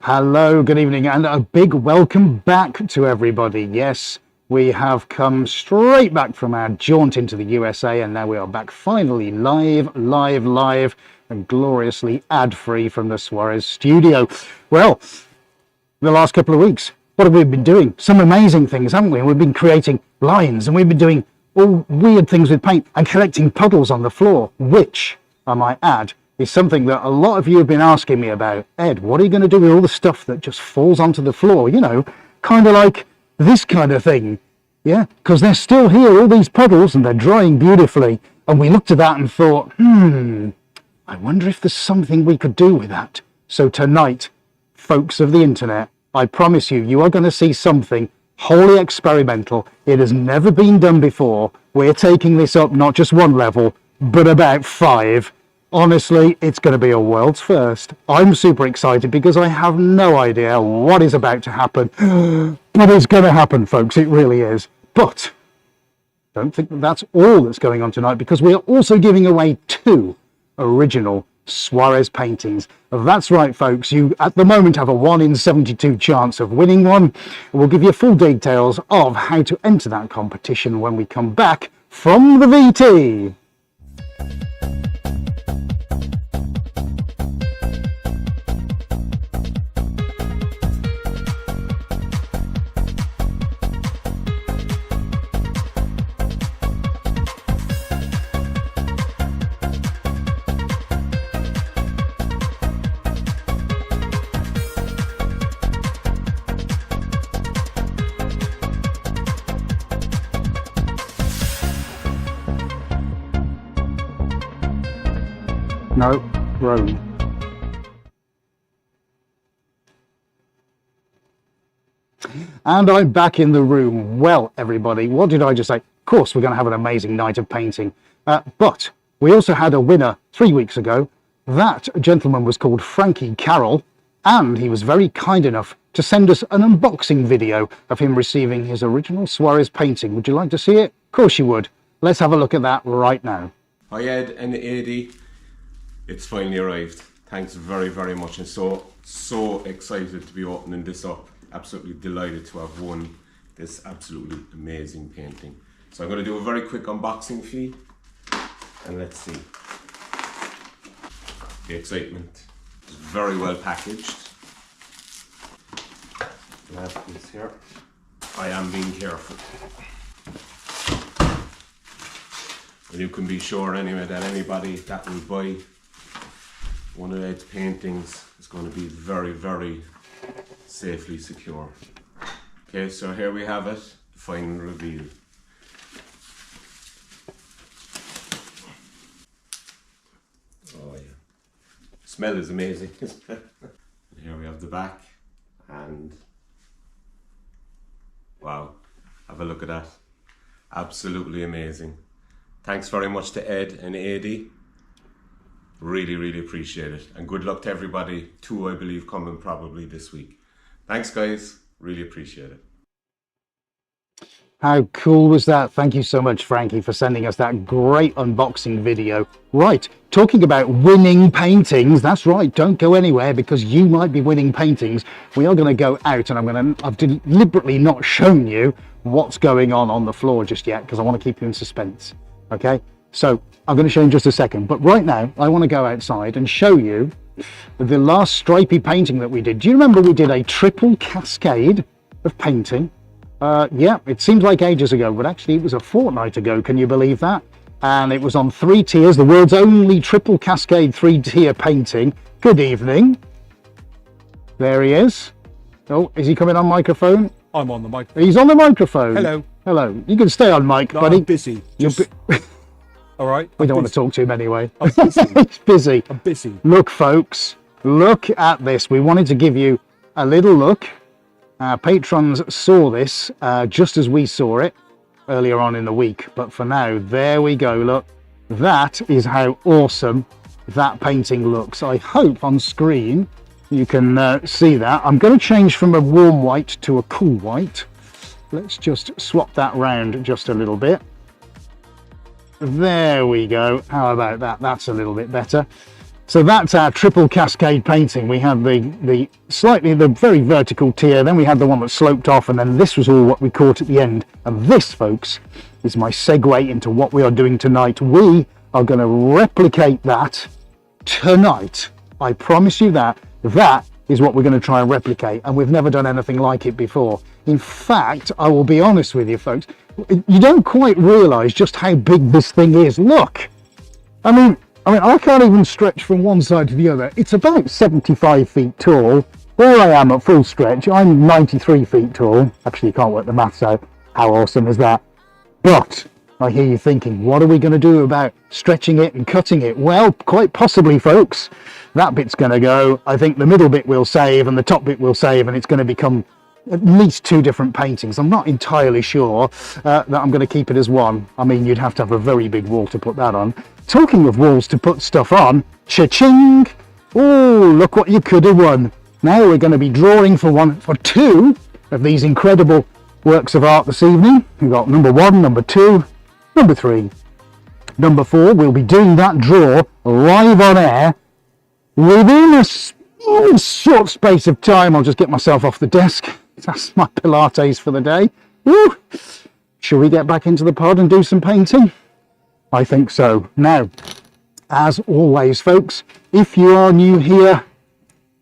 Hello, good evening, and a big welcome back to everybody. Yes, we have come straight back from our jaunt into the USA, and now we are back finally live, and gloriously ad-free from the Suarez studio. Well, the last couple of weeks, what have we been doing? Some amazing things, haven't we? We've been creating lines, and we've been doing all weird things with paint and collecting puddles on the floor, which, I might add, is something that a lot of you have been asking me about. Ed, what are you going to do with all the stuff that just falls onto the floor? You know, kind of like this kind of thing. Yeah, because they're still here, all these puddles, and they're drying beautifully. And we looked at that and thought, I wonder if there's something we could do with that. So tonight, folks of the internet, I promise you, you are going to see something wholly experimental. It has never been done before. We're taking this up not just one level, but about 5. Honestly, it's going to be a world's first. I'm super excited because I have no idea what is about to happen. But it's going to happen, folks. It really is. But don't think that's all that's going on tonight, because we are also giving away 2 original Suarez paintings. That's right, folks. You, at the moment, have a 1 in 72 chance of winning one. We'll give you full details of how to enter that competition when we come back from the VT. No, Rome. And I'm back in the room. Well, everybody, what did I just say? Of course, we're going to have an amazing night of painting. But we also had a winner 3 weeks ago. That gentleman was called Frankie Carroll, and he was very kind enough to send us an unboxing video of him receiving his original Suarez painting. Would you like to see it? Of course you would. Let's have a look at that right now. Hi Ed and Adi. It's finally arrived. Thanks very, very much, and so excited to be opening this up. Absolutely delighted to have won this absolutely amazing painting. So I'm going to do a very quick unboxing for you, and let's see. The excitement is very well packaged. I have this here. I am being careful. And you can be sure anyway that anybody that will buy one of Ed's paintings is going to be very, very safely secure. Okay, so here we have it, the final reveal. Oh yeah, smell is amazing. And here we have the back, and wow, have a look at that. Absolutely amazing. Thanks very much to Ed and Adi. Really, really appreciate it. And good luck to everybody, 2 I believe coming probably this week. Thanks guys, really appreciate it. How cool was that? Thank you so much, Frankie, for sending us that great unboxing video. Right, talking about winning paintings, that's right, don't go anywhere, because you might be winning paintings. We are going to go out, and I've deliberately not shown you what's going on the floor just yet, because I want to keep you in suspense. Okay, so I'm going to show you in just a second, but right now I want to go outside and show you the last stripy painting that we did. Do you remember we did a triple cascade of painting? Yeah, it seems like ages ago, but actually it was a fortnight ago, can you believe that? And it was on 3 tiers, the world's only triple cascade 3-tier painting. Good evening. There he is. Oh, is he coming on microphone? I'm on the microphone. He's on the microphone. Hello. Hello. You can stay on mic, No, buddy. I'm busy. All right. We don't want to talk to him anyway. I'm busy. He's busy. I'm busy. Look, folks, look at this. We wanted to give you a little look. Our patrons saw this just as we saw it earlier on in the week. But for now, there we go. Look, that is how awesome that painting looks. I hope on screen you can see that. I'm going to change from a warm white to a cool white. Let's just swap that round just a little bit. There we go. How about that? That's a little bit better. So that's our triple cascade painting. We had the very vertical tier, then we had the one that sloped off, and then this was all what we caught at the end. And this, folks, is my segue into what we are doing tonight. We are going to replicate that tonight. I promise you that. That is what we're going to try and replicate, and we've never done anything like it before. In fact, I will be honest with you, folks, you don't quite realize just how big this thing is. Look, I mean, I can't even stretch from one side to the other. It's about 75 feet tall. There I am at full stretch. I'm 93 feet tall. Actually, you can't work the maths out. How awesome is that? But I hear you thinking, what are we going to do about stretching it and cutting it? Well, quite possibly, folks, that bit's going to go. I think the middle bit will save and the top bit will save, and it's going to become at least two different paintings. I'm not entirely sure that I'm going to keep it as one. I mean, you'd have to have a very big wall to put that on. Talking of walls to put stuff on, cha-ching! Oh, look what you could have won. Now we're going to be drawing for two of these incredible works of art this evening. We've got number 1, number 2, number 3. Number 4, we'll be doing that draw live on air within a short space of time. I'll just get myself off the desk. That's my Pilates for the day. Woo! Shall we get back into the pod and do some painting? I think so. Now, as always, folks, if you are new here,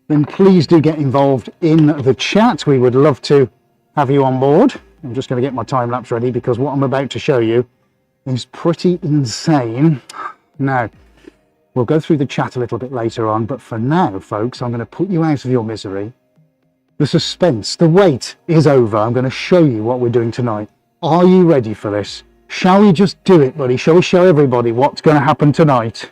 then please do get involved in the chat. We would love to have you on board. I'm just going to get my time lapse ready because what I'm about to show you is pretty insane. Now, we'll go through the chat a little bit later on, but for now, folks, I'm going to put you out of your misery. The suspense, the wait is over. I'm going to show you what we're doing tonight. Are you ready for this? Shall we just do it, buddy? Shall we show everybody what's going to happen tonight?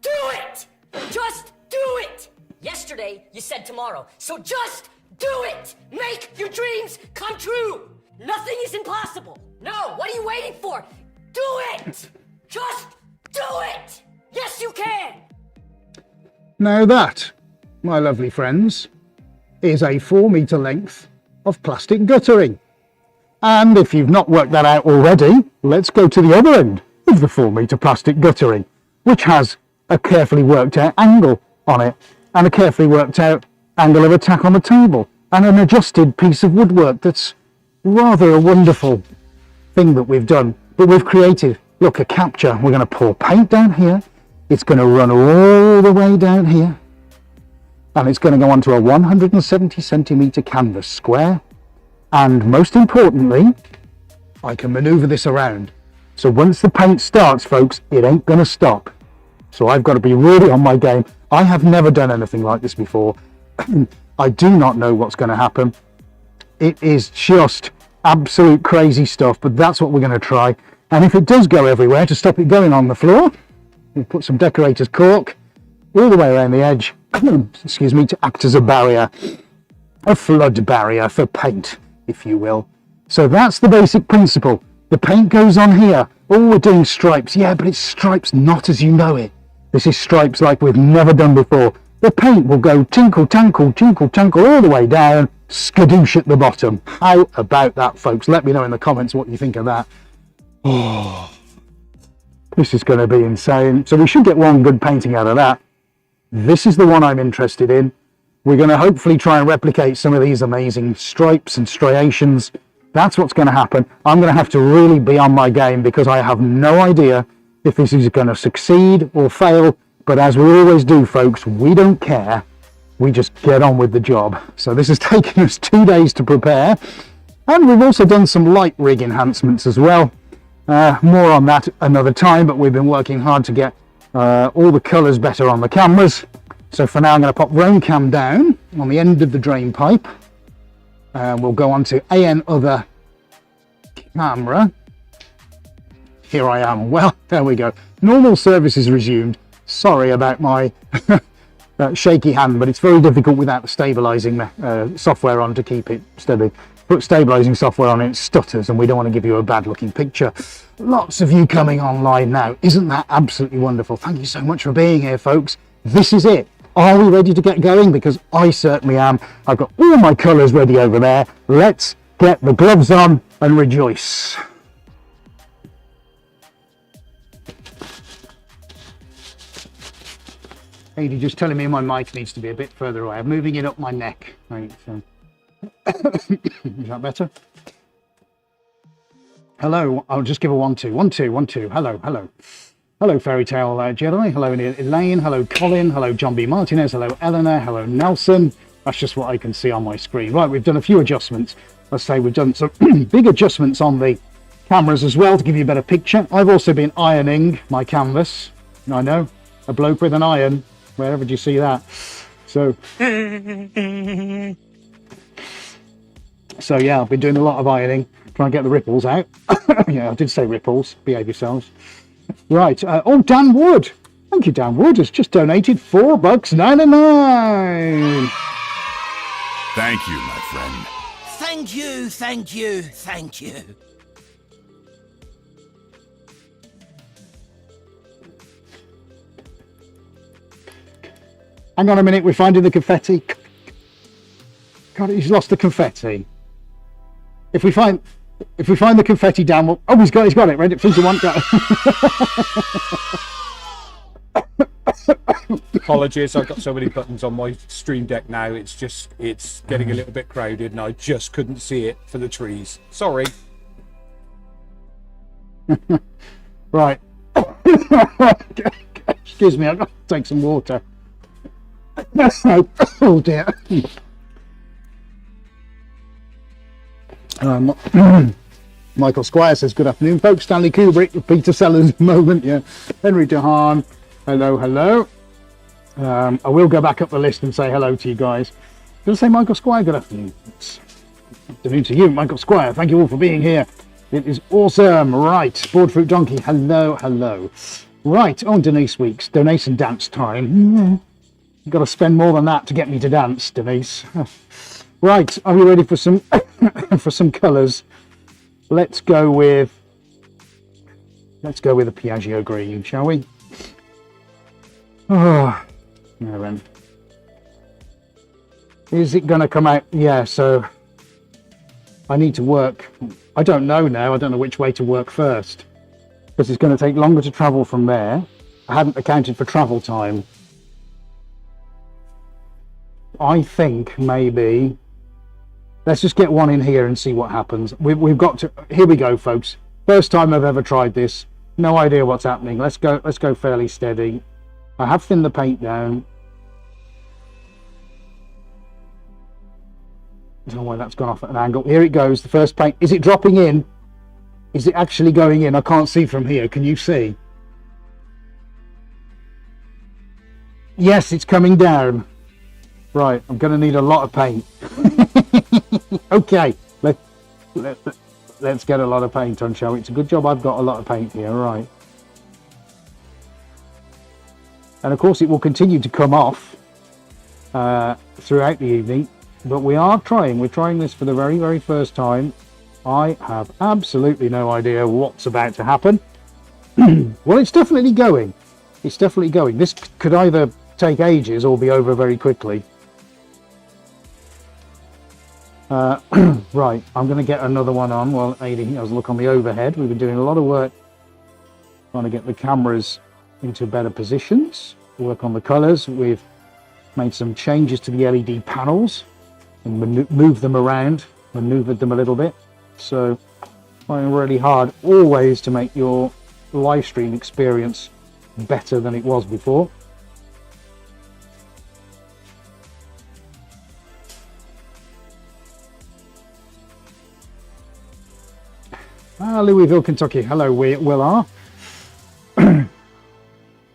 Do it! Just do it! Yesterday, you said tomorrow, so just do it! Make your dreams come true! Nothing is impossible! No, what are you waiting for? Do it! Just do it! Yes, you can! Now that, my lovely friends, is a 4-meter length of plastic guttering. And if you've not worked that out already, let's go to the other end of the 4-meter plastic guttering, which has a carefully worked out angle on it, and a carefully worked out angle of attack on the table, and an adjusted piece of woodwork that's rather a wonderful thing that we've done. But we've created, look, a capture. We're going to pour paint down here. It's going to run all the way down here. And it's going to go onto a 170 centimeter canvas square. And most importantly, I can maneuver this around. So once the paint starts, folks, it ain't going to stop. So I've got to be really on my game. I have never done anything like this before. I do not know what's going to happen. It is just absolute crazy stuff, but that's what we're going to try. And if it does go everywhere, to stop it going on the floor, we'll put some decorator's cork all the way around the edge, excuse me, to act as a barrier, a flood barrier for paint, if you will. So that's the basic principle. The paint goes on here. Oh, we're doing stripes. Yeah, but it's stripes not as you know it. This is stripes like we've never done before. The paint will go tinkle, tankle all the way down, skadoosh at the bottom. How about that, folks? Let me know in the comments what you think of that. Oh, this is going to be insane. So we should get one good painting out of that. This is the one I'm interested in. We're going to hopefully try and replicate some of these amazing stripes and striations. That's what's going to happen. I'm going to have to really be on my game because I have no idea if this is going to succeed or fail. But as we always do, folks, we don't care. We just get on with the job. So this has taken us 2 days to prepare. And we've also done some light rig enhancements as well. More on that another time, but we've been working hard to get all the colours better on the cameras. So for now, I'm going to pop Roam Cam down on the end of the drain pipe. We'll go on to AN Other Camera. Here I am. Well, there we go. Normal service is resumed. Sorry about my shaky hand, but it's very difficult without the stabilising software on to keep it steady. Put stabilising software on, it stutters, and we don't want to give you a bad looking picture. Lots of you coming online now. Isn't that absolutely wonderful? Thank you so much for being here, folks. This is it. Are we ready to get going? Because I certainly am. I've got all my colours ready over there. Let's get the gloves on and rejoice. Adi just telling me my mic needs to be a bit further away. I'm moving it up my neck. Right, so. Is that better? Hello, I'll just give a 1 2 1 2 1 2. Hello, hello. Hello, Fairy Tale Jedi. Hello, Elaine. Hello, Colin. Hello, John B. Martinez. Hello, Eleanor. Hello, Nelson. That's just what I can see on my screen. Right, we've done a few adjustments. Let's say we've done some big adjustments on the cameras as well to give you a better picture. I've also been ironing my canvas. I know, a bloke with an iron. Wherever did you see that? So, yeah, I've been doing a lot of ironing, trying to get the ripples out. Yeah, I did say ripples. Behave yourselves. Right. Oh, Dan Wood. Thank you, Dan Wood has just donated $4.99. Thank you, my friend. Thank you, thank you, thank you. Hang on a minute, we're finding the confetti. God, he's lost the confetti. If we find the confetti down, well, oh, he's got it. Ready? 3, 2, 1, go. Apologies, I've got so many buttons on my stream deck now. It's getting a little bit crowded, and I just couldn't see it for the trees. Sorry. Right. Excuse me, I've got to take some water. Oh dear. Michael Squire says, good afternoon, folks. Stanley Kubrick, Peter Sellers moment. Yeah. Henry Dehaan. Hello, hello. I will go back up the list and say hello to you guys. I'm going to say Michael Squire, good afternoon. It's afternoon to you, Michael Squire. Thank you all for being here. It is awesome. Right. Board Fruit Donkey. Hello, hello. Right. On Denise Weeks. Donation dance time. You've got to spend more than that to get me to dance, Denise. Right. Are we ready for some for some colours? Let's go with a Piaggio green, shall we? Oh, no then. Is it going to come out? Yeah, so I need to work. I don't know now. I don't know which way to work first because it's going to take longer to travel from there. I hadn't accounted for travel time. I think maybe let's just get one in here and see what happens. We've got to. Here we go, folks. First time I've ever tried this. No idea what's happening. Let's go fairly steady. I have thinned the paint down. I don't know why that's gone off at an angle. Here it goes. The first paint. Is it dropping in? Is it actually going in? I can't see from here. Can you see? Yes, it's coming down. Right, I'm going to need a lot of paint. Okay, let's get a lot of paint on, shall we? It's a good job I've got a lot of paint here, right. And of course it will continue to come off throughout the evening, but we're trying this for the very, very first time. I have absolutely no idea what's about to happen. Well, it's definitely going. It's definitely going. This could either take ages or be over very quickly. Right, I'm going to get another one on while Adi has a look on the overhead. We've been doing a lot of work trying to get the cameras into better positions, work on the colours. We've made some changes to the LED panels and moved them around, maneuvered them a little bit. So trying really hard always to make your live stream experience better than it was before. Louisville, Kentucky. Hello, Will R.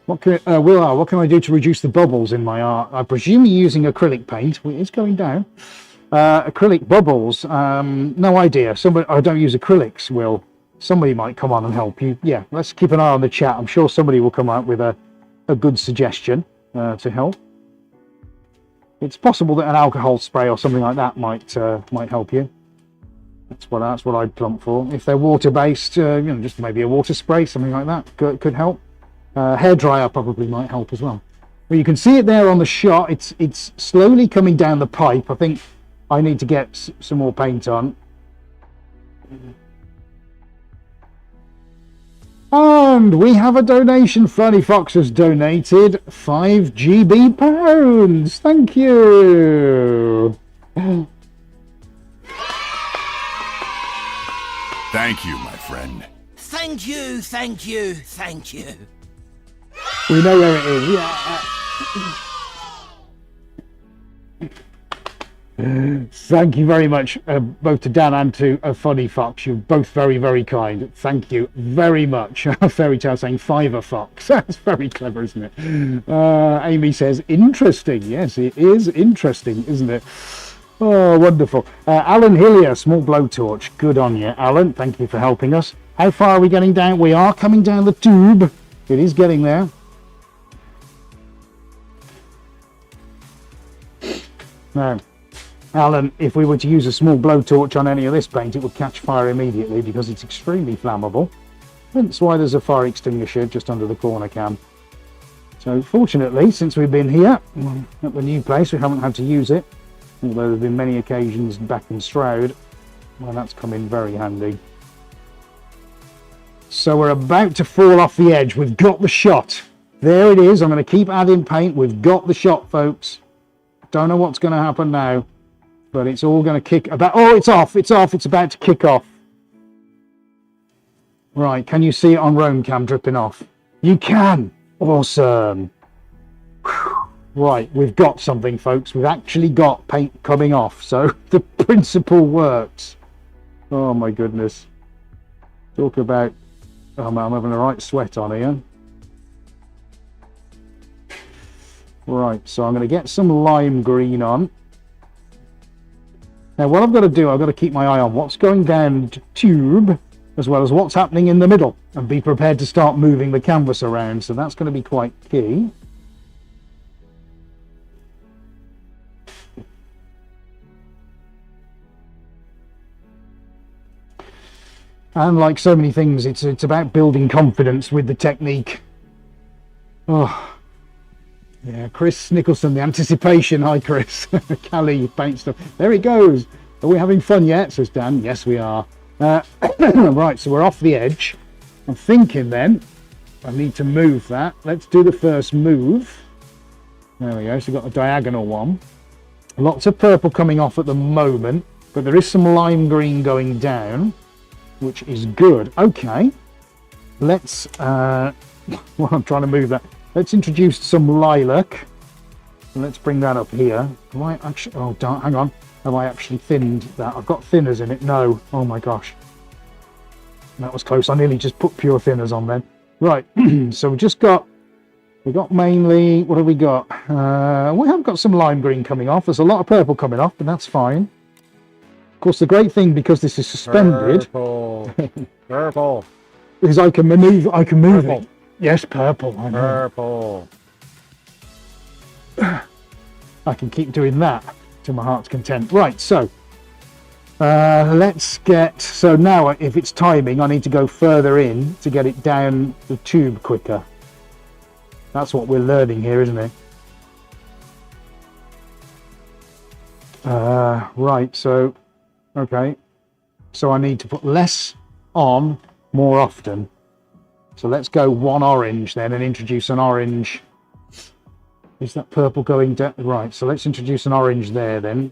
What can I do to reduce the bubbles in my art? I presume you're using acrylic paint. It's going down. Acrylic bubbles. No idea. I don't use acrylics, Will. Somebody might come on and help you. Yeah, let's keep an eye on the chat. I'm sure somebody will come out with a good suggestion to help. It's possible that an alcohol spray or something like that might help you. That's what I'd plump for. If they're water-based, just maybe a water spray, something like that could help. Hairdryer probably might help as well. Well, you can see it there on the shot. It's slowly coming down the pipe. I think I need to get some more paint on. Oh, And we have a donation. Funny Fox has donated 5 GB pounds. Thank you. Thank you, my friend. Thank you, thank you, thank you. We know where it is. Yeah. Thank you very much, both to Dan and to Funny Fox. You're both very, very kind. Thank you very much. Fairy Tale saying Fiver Fox. That's very clever, isn't it? Amy says, interesting. Yes, it is interesting, isn't it? Oh, wonderful. Alan Hillier, small blowtorch. Good on you, Alan. Thank you for helping us. How far are we getting down? We are coming down the tube. It is getting there. Now, Alan, if we were to use a small blowtorch on any of this paint, it would catch fire immediately because it's extremely flammable. Hence why there's a fire extinguisher just under the corner cam. So fortunately, since we've been here at the new place, we haven't had to use it. Although there have been many occasions back in Stroud when that's come in very handy. So we're about to fall off the edge. We've got the shot. There it is. I'm going to keep adding paint. We've got the shot, folks. Don't know what's going to happen now. But it's all going to kick about. Oh, it's off. It's off. It's about to kick off. Right. Can you see it on Roam Cam dripping off? You can. Awesome. Whew. Right. We've got something, folks. We've actually got paint coming off. So the principle works. Oh, my goodness. Talk about... Oh, man, I'm having a right sweat on here. Right. So I'm going to get some lime green on. Now, what I've got to do, I've got to keep my eye on what's going down the tube, as well as what's happening in the middle, and be prepared to start moving the canvas around. So that's going to be quite key. And like so many things, it's about building confidence with the technique. Oh. Yeah, Chris Nicholson, the anticipation. Hi, Chris. Callie, paint stuff. There it goes. Are we having fun yet? Says Dan. Yes, we are. Right, so we're off the edge. I'm thinking then, I need to move that. Let's do the first move. There we go. So we've got a diagonal one. Lots of purple coming off at the moment, but there is some lime green going down, which is good. Okay. Let's, well, I'm trying to move that. Let's introduce some lilac. Let's bring that up here. Have I actually, oh, hang on. Have I actually thinned that? I've got thinners in it. No. Oh my gosh. That was close. I nearly just put pure thinners on then. Right. So we've got mainly, what have we got? We have got some lime green coming off. There's a lot of purple coming off, but that's fine. Of course, the great thing, because this is suspended. Purple. Purple. Is I can move it. Yes, purple. I know. Purple. I can keep doing that to my heart's content. Right, so let's get... So now, if it's timing, I need to go further in to get it down the tube quicker. That's what we're learning here, isn't it? Right, so... Okay. So I need to put less on more often. So let's go one orange then and introduce an orange. Is that purple going down? Right, so let's introduce an orange there then.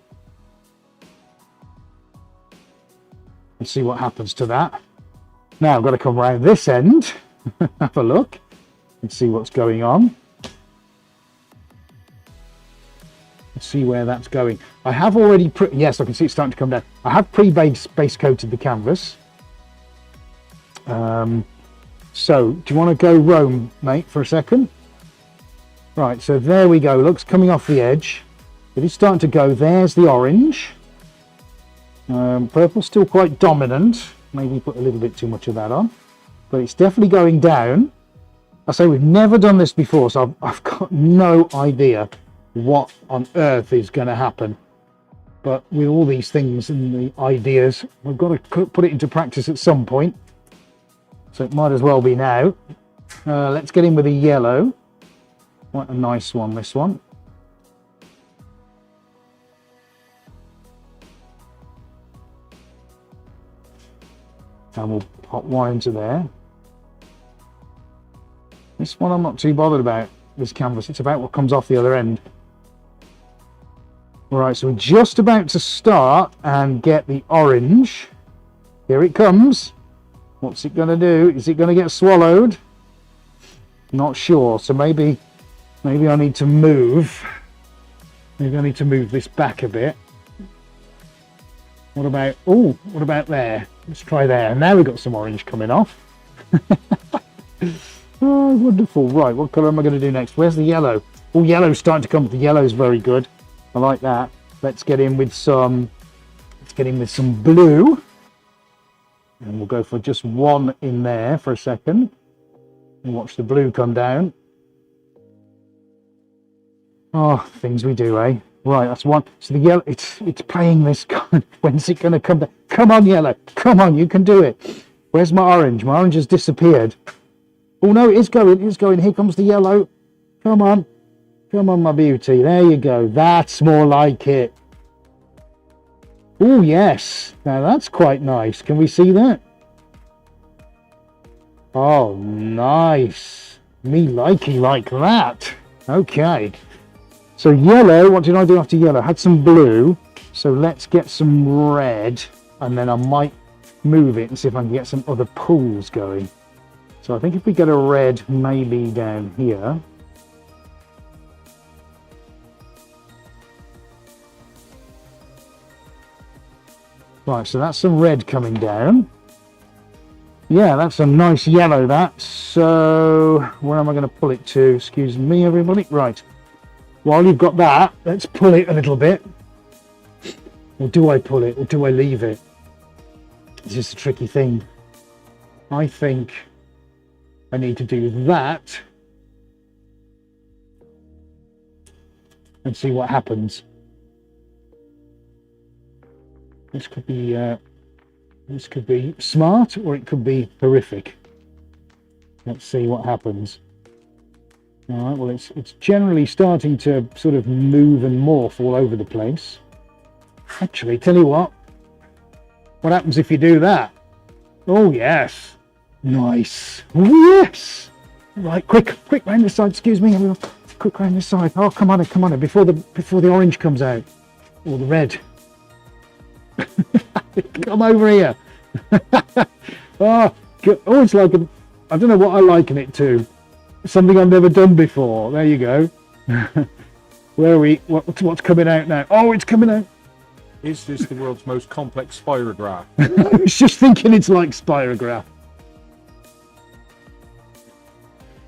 And see what happens to that. Now I've got to come around this end, have a look, and see what's going on. Let's see where that's going. I have already, yes, I can see it's starting to come down. I have pre-base coated the canvas. So, do you want to go roam, mate, for a second? Right, so there we go. Looks coming off the edge. It is starting to go. There's the orange. Purple's still quite dominant. Maybe put a little bit too much of that on. But it's definitely going down. I say we've never done this before, so I've got no idea what on earth is going to happen. But with all these things and the ideas, we've got to put it into practice at some point. So it might as well be now. Let's get in with a yellow. Quite a nice one, this one. And we'll pop one into there. This one I'm not too bothered about, this canvas. It's about what comes off the other end. Right, so we're just about to start and get the orange. Here it comes. What's it going to do? Is it going to get swallowed? Not sure. So maybe I need to move. Maybe I need to move this back a bit. What about there? Let's try there. Now we've got some orange coming off. Oh, wonderful. Right, what colour am I going to do next? Where's the yellow? Oh, yellow's starting to come. The yellow's very good. I like that. Let's get in with some blue. And we'll go for just one in there for a second. And watch the blue come down. Oh, things we do, eh? Right, that's one. So the yellow, it's playing this kind. When's it going to come down? Come on, yellow. Come on, you can do it. Where's my orange? My orange has disappeared. Oh no, it's going. Here comes the yellow. Come on, my beauty. There you go. That's more like it. Oh yes. Now that's quite nice. Can we see that? Oh, nice. Me likey like that. Okay. So yellow, what did I do after yellow? I had some blue. So let's get some red, and then I might move it and see if I can get some other pools going. So I think if we get a red maybe down here. Right, so that's some red coming down. Yeah, that's a nice yellow, that. So where am I going to pull it to? Excuse me, everybody. Right. While you've got that, let's pull it a little bit. Or do I pull it, or do I leave it? It's just a tricky thing. I think I need to do that and see what happens. This could be smart, or it could be horrific. Let's see what happens. All right, well, it's generally starting to sort of move and morph all over the place. Actually, tell you what happens if you do that? Oh, yes. Nice. Oh, yes. Right, quick round this side. Excuse me, everyone. Quick round this side. Oh, come on, before the orange comes out, or the red. Come over here. It's like I don't know what I liken it to. Something I've never done before. There you go. Where are we? What's coming out now? Oh, it's coming out. Is this the world's most complex spirograph? I was just thinking it's like spirograph.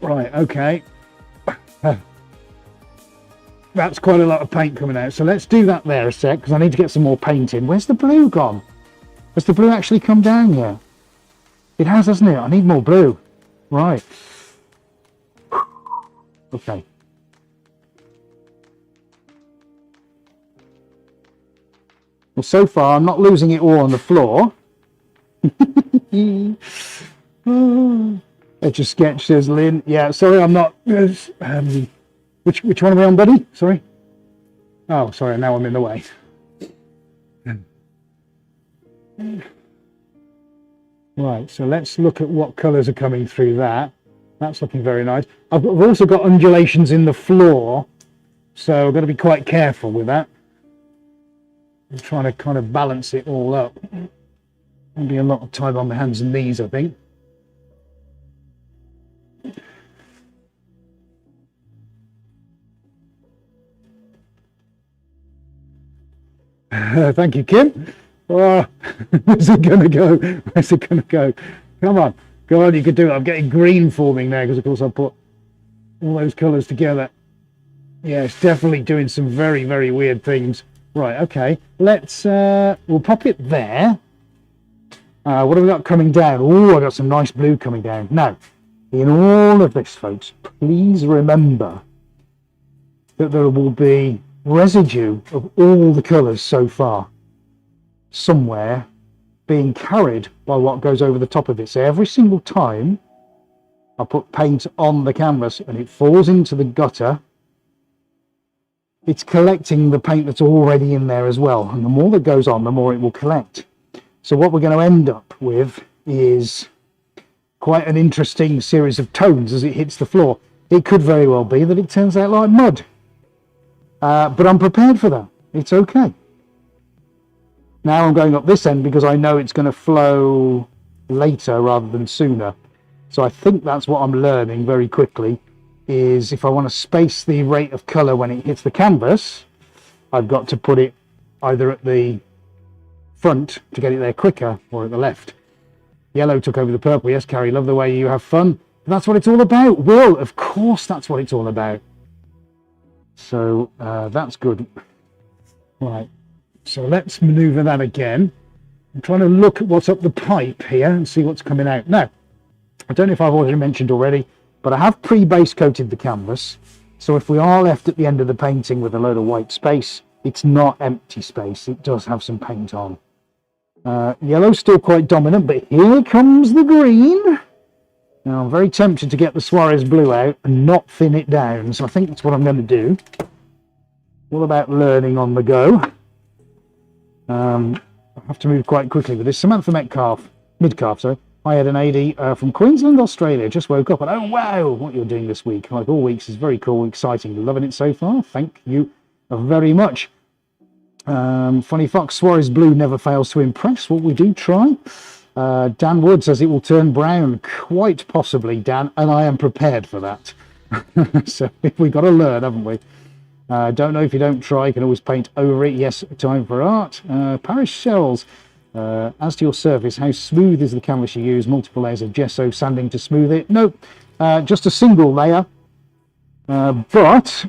Right, okay. That's quite a lot of paint coming out. So let's do that there a sec, because I need to get some more paint in. Where's the blue gone? Has the blue actually come down yet? It has, hasn't it? I need more blue. Right. Okay. Well, so far I'm not losing it all on the floor. Etch a sketch, says Lynn. Yeah, sorry, I'm not. Which one are we on, buddy? Sorry. Oh, sorry. Now I'm in the way. Right. So let's look at what colours are coming through that. That's looking very nice. I've also got undulations in the floor, so I've got to be quite careful with that. I'm trying to kind of balance it all up. There'll be a lot of time on my hands and knees, I think. Thank you, Kim. Oh, where's it going to go? Where's it going to go? Come on, you can do it. I'm getting green forming now because, of course, I put all those colours together. Yeah, it's definitely doing some very, very weird things. Right, okay. Let's, we'll pop it there. What have we got coming down? Oh, I got some nice blue coming down. Now, in all of this, folks, please remember that there will be residue of all the colours so far somewhere being carried by what goes over the top of it. So every single time I put paint on the canvas and it falls into the gutter, it's collecting the paint that's already in there as well. And the more that goes on, the more it will collect. So what we're going to end up with is quite an interesting series of tones as it hits the floor. It could very well be that it turns out like mud. But I'm prepared for that. It's okay. Now I'm going up this end because I know it's going to flow later rather than sooner. So I think that's what I'm learning very quickly, is if I want to space the rate of colour when it hits the canvas, I've got to put it either at the front to get it there quicker or at the left. Yellow took over the purple. Yes, Carrie, love the way you have fun. That's what it's all about. Will, of course that's what it's all about. So that's good. Right, so let's manoeuvre that again. I'm trying to look at what's up the pipe here and see what's coming out. Now, I don't know if I've already mentioned already, but I have pre-base coated the canvas. So if we are left at the end of the painting with a load of white space, it's not empty space. It does have some paint on. Yellow's still quite dominant, but here comes the green. Now, I'm very tempted to get the Suarez blue out and not thin it down. So I think that's what I'm going to do. All about learning on the go. I have to move quite quickly with this. Samantha Midcalf, sorry. I had an AD from Queensland, Australia. Just woke up and oh wow, what you're doing this week. Like all weeks is very cool, exciting. Loving it so far. Thank you very much. Funny Fox, Suarez blue never fails to impress. Well, we do try. Dan Wood says it will turn brown. Quite possibly, Dan, and I am prepared for that. So we've got to learn, haven't we? Don't know if you don't try, you can always paint over it. Yes, time for art. Parish Shells. As to your surface, how smooth is the canvas you use? Multiple layers of gesso sanding to smooth it? Nope, just a single layer. But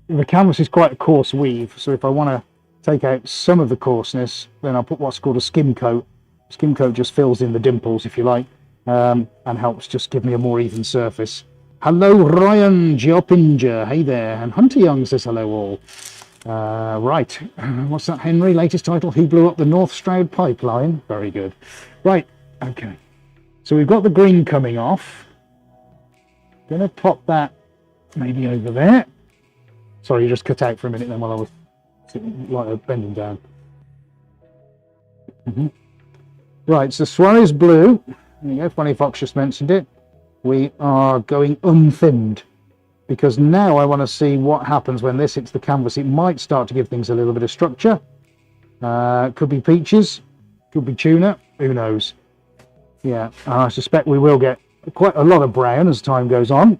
the canvas is quite a coarse weave, so if I want to take out some of the coarseness, then I'll put what's called a skim coat. Skim coat just fills in the dimples, if you like, and helps just give me a more even surface. Hello, Ryan Geopinger. Hey there. And Hunter Young says hello all. Right. What's that, Henry? Latest title, Who Blew Up the North Stroud Pipeline? Very good. Right. Okay. So we've got the green coming off. Going to pop that maybe over there. Sorry, you just cut out for a minute then while I was like bending down. Right. So Suarez blue. There you go. Funny Fox just mentioned it. We are going unthinned because now I want to see what happens when this hits the canvas. It might start to give things a little bit of structure. Could be peaches, could be tuna, who knows. Yeah, I suspect we will get quite a lot of brown as time goes on.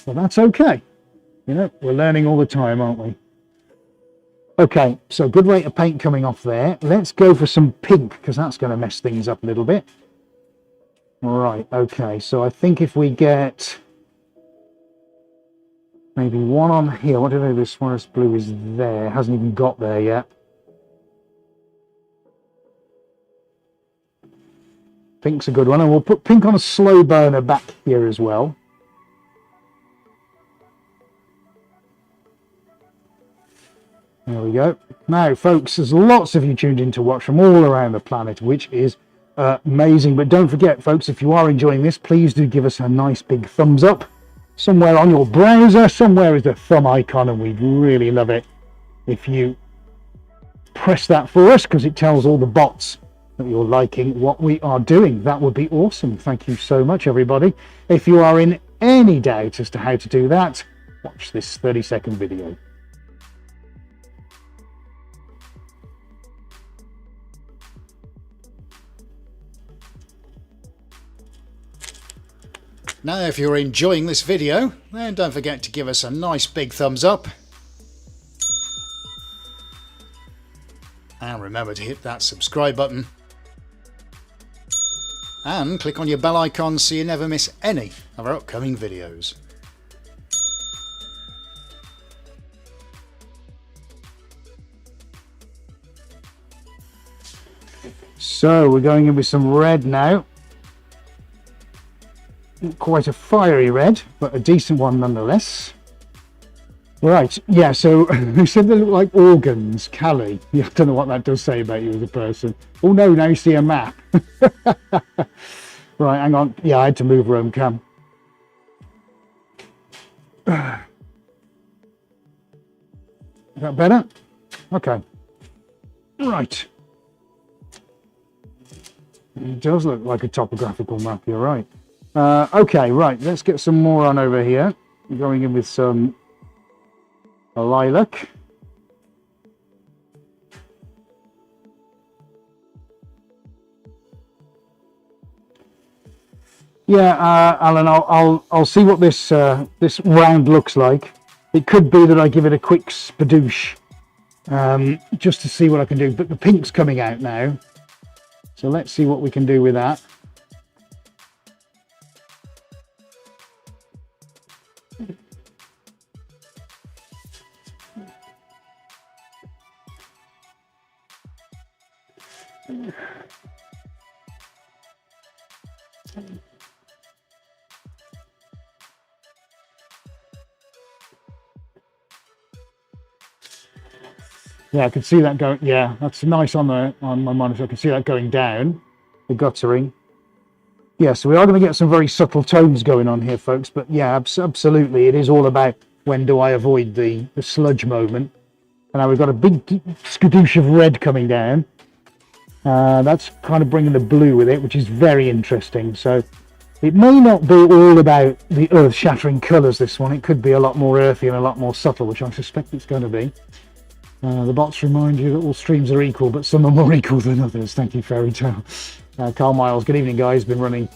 But that's okay. You know, we're learning all the time, aren't we? Okay, so good rate of paint coming off there. Let's go for some pink because that's going to mess things up a little bit. Right, okay, so I think if we get maybe one on here, what did I do? This Suarez blue is there, hasn't even got there yet. Pink's a good one, and we'll put pink on a slow burner back here as well. There we go. Now, folks, there's lots of you tuned in to watch from all around the planet, which is amazing. But don't forget, folks, if you are enjoying this, please do give us a nice big thumbs up. Somewhere on your browser, somewhere is a thumb icon, and we'd really love it if you press that for us, because it tells all the bots that you're liking what we are doing. That would be awesome. Thank you so much, everybody. If you are in any doubt as to how to do that, watch this 30-second video. Now, if you're enjoying this video, then don't forget to give us a nice big thumbs up. And remember to hit that subscribe button. And click on your bell icon so you never miss any of our upcoming videos. So we're going in with some red now. Quite a fiery red, but a decent one nonetheless. Right, yeah, so you said they look like organs, Callie. Yeah, I don't know what that does say about you as a person. Oh no, now you see a map. Right, hang on. Yeah, I had to move room cam. Is that better? Okay. Right. It does look like a topographical map, you're right. Okay, right, let's get some more on over here. Going in with some lilac. Yeah, Alan, I'll see what this this round looks like. It could be that I give it a quick spadoosh, just to see what I can do. But the pink's coming out now, so let's see what we can do with that. Yeah, I can see that going. Yeah, that's nice on my monitor. I can see that going down, the guttering. Yeah, so we are going to get some very subtle tones going on here, folks. But yeah, absolutely, it is all about when do I avoid the sludge moment. And now we've got a big skadoosh of red coming down. That's kind of bringing the blue with it, which is very interesting. So it may not be all about the earth-shattering colours, this one. It could be a lot more earthy and a lot more subtle, which I suspect it's going to be. The bots remind you that all streams are equal, but some are more equal than others. Thank you, Fairy Tale. Carl Miles, good evening, guys. Been running.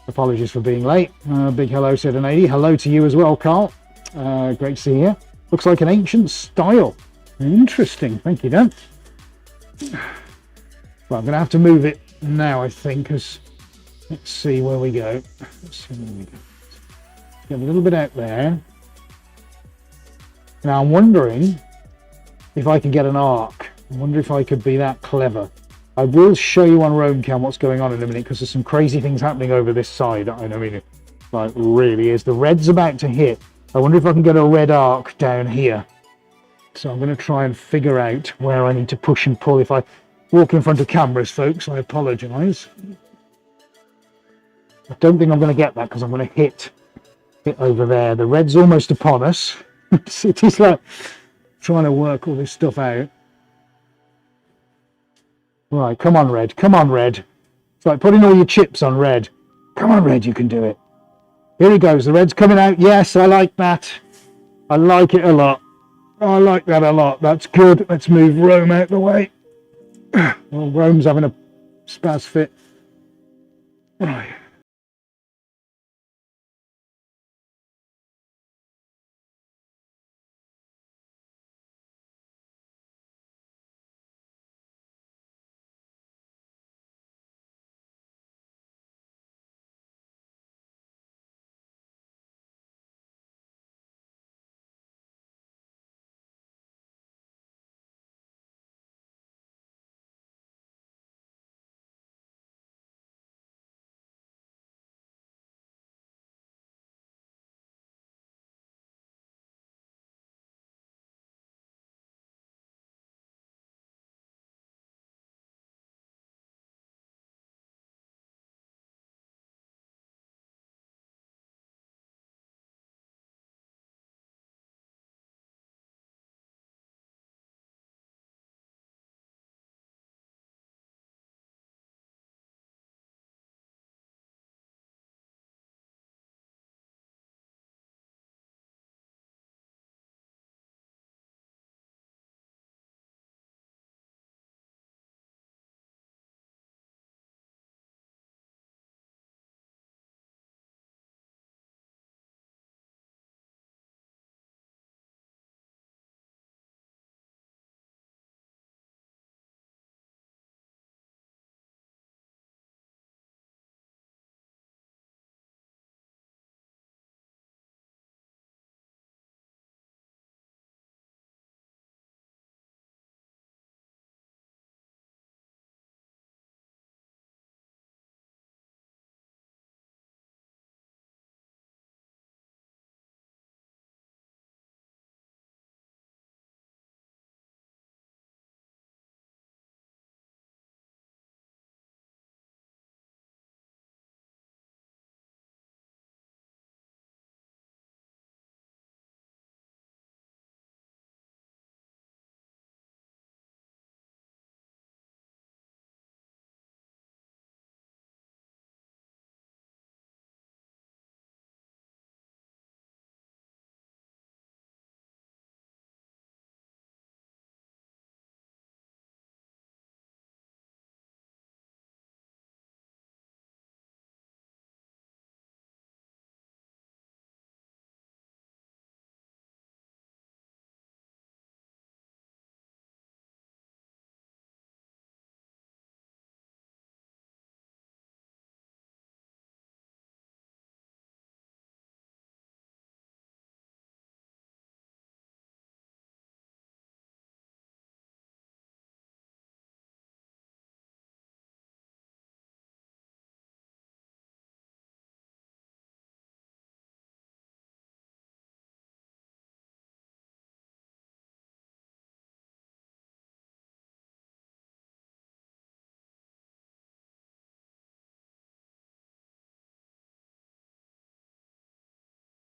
Apologies for being late. Big hello, said an 80. Hello to you as well, Carl. Great to see you. Looks like an ancient style. Interesting. Thank you, Dan. Well, I'm going to have to move it now, I think, because let's see where we go. Let's see where we go. Get a little bit out there. Now, I'm wondering if I can get an arc. I wonder if I could be that clever. I will show you on Roam Cam what's going on in a minute, because there's some crazy things happening over this side. I mean, it like really is. The red's about to hit. I wonder if I can get a red arc down here. So I'm going to try and figure out where I need to push and pull. If I walk in front of cameras, folks, I apologise. I don't think I'm going to get that, because I'm going to hit over there. The red's almost upon us. It is like trying to work all this stuff out. Right, come on, red. Come on, red. It's like putting all your chips on red. Come on, red, you can do it. Here he goes. The red's coming out. Yes, I like that. I like it a lot. I like that a lot. That's good. Let's move Rome out the way. Well, Rome's having a spaz fit. Right.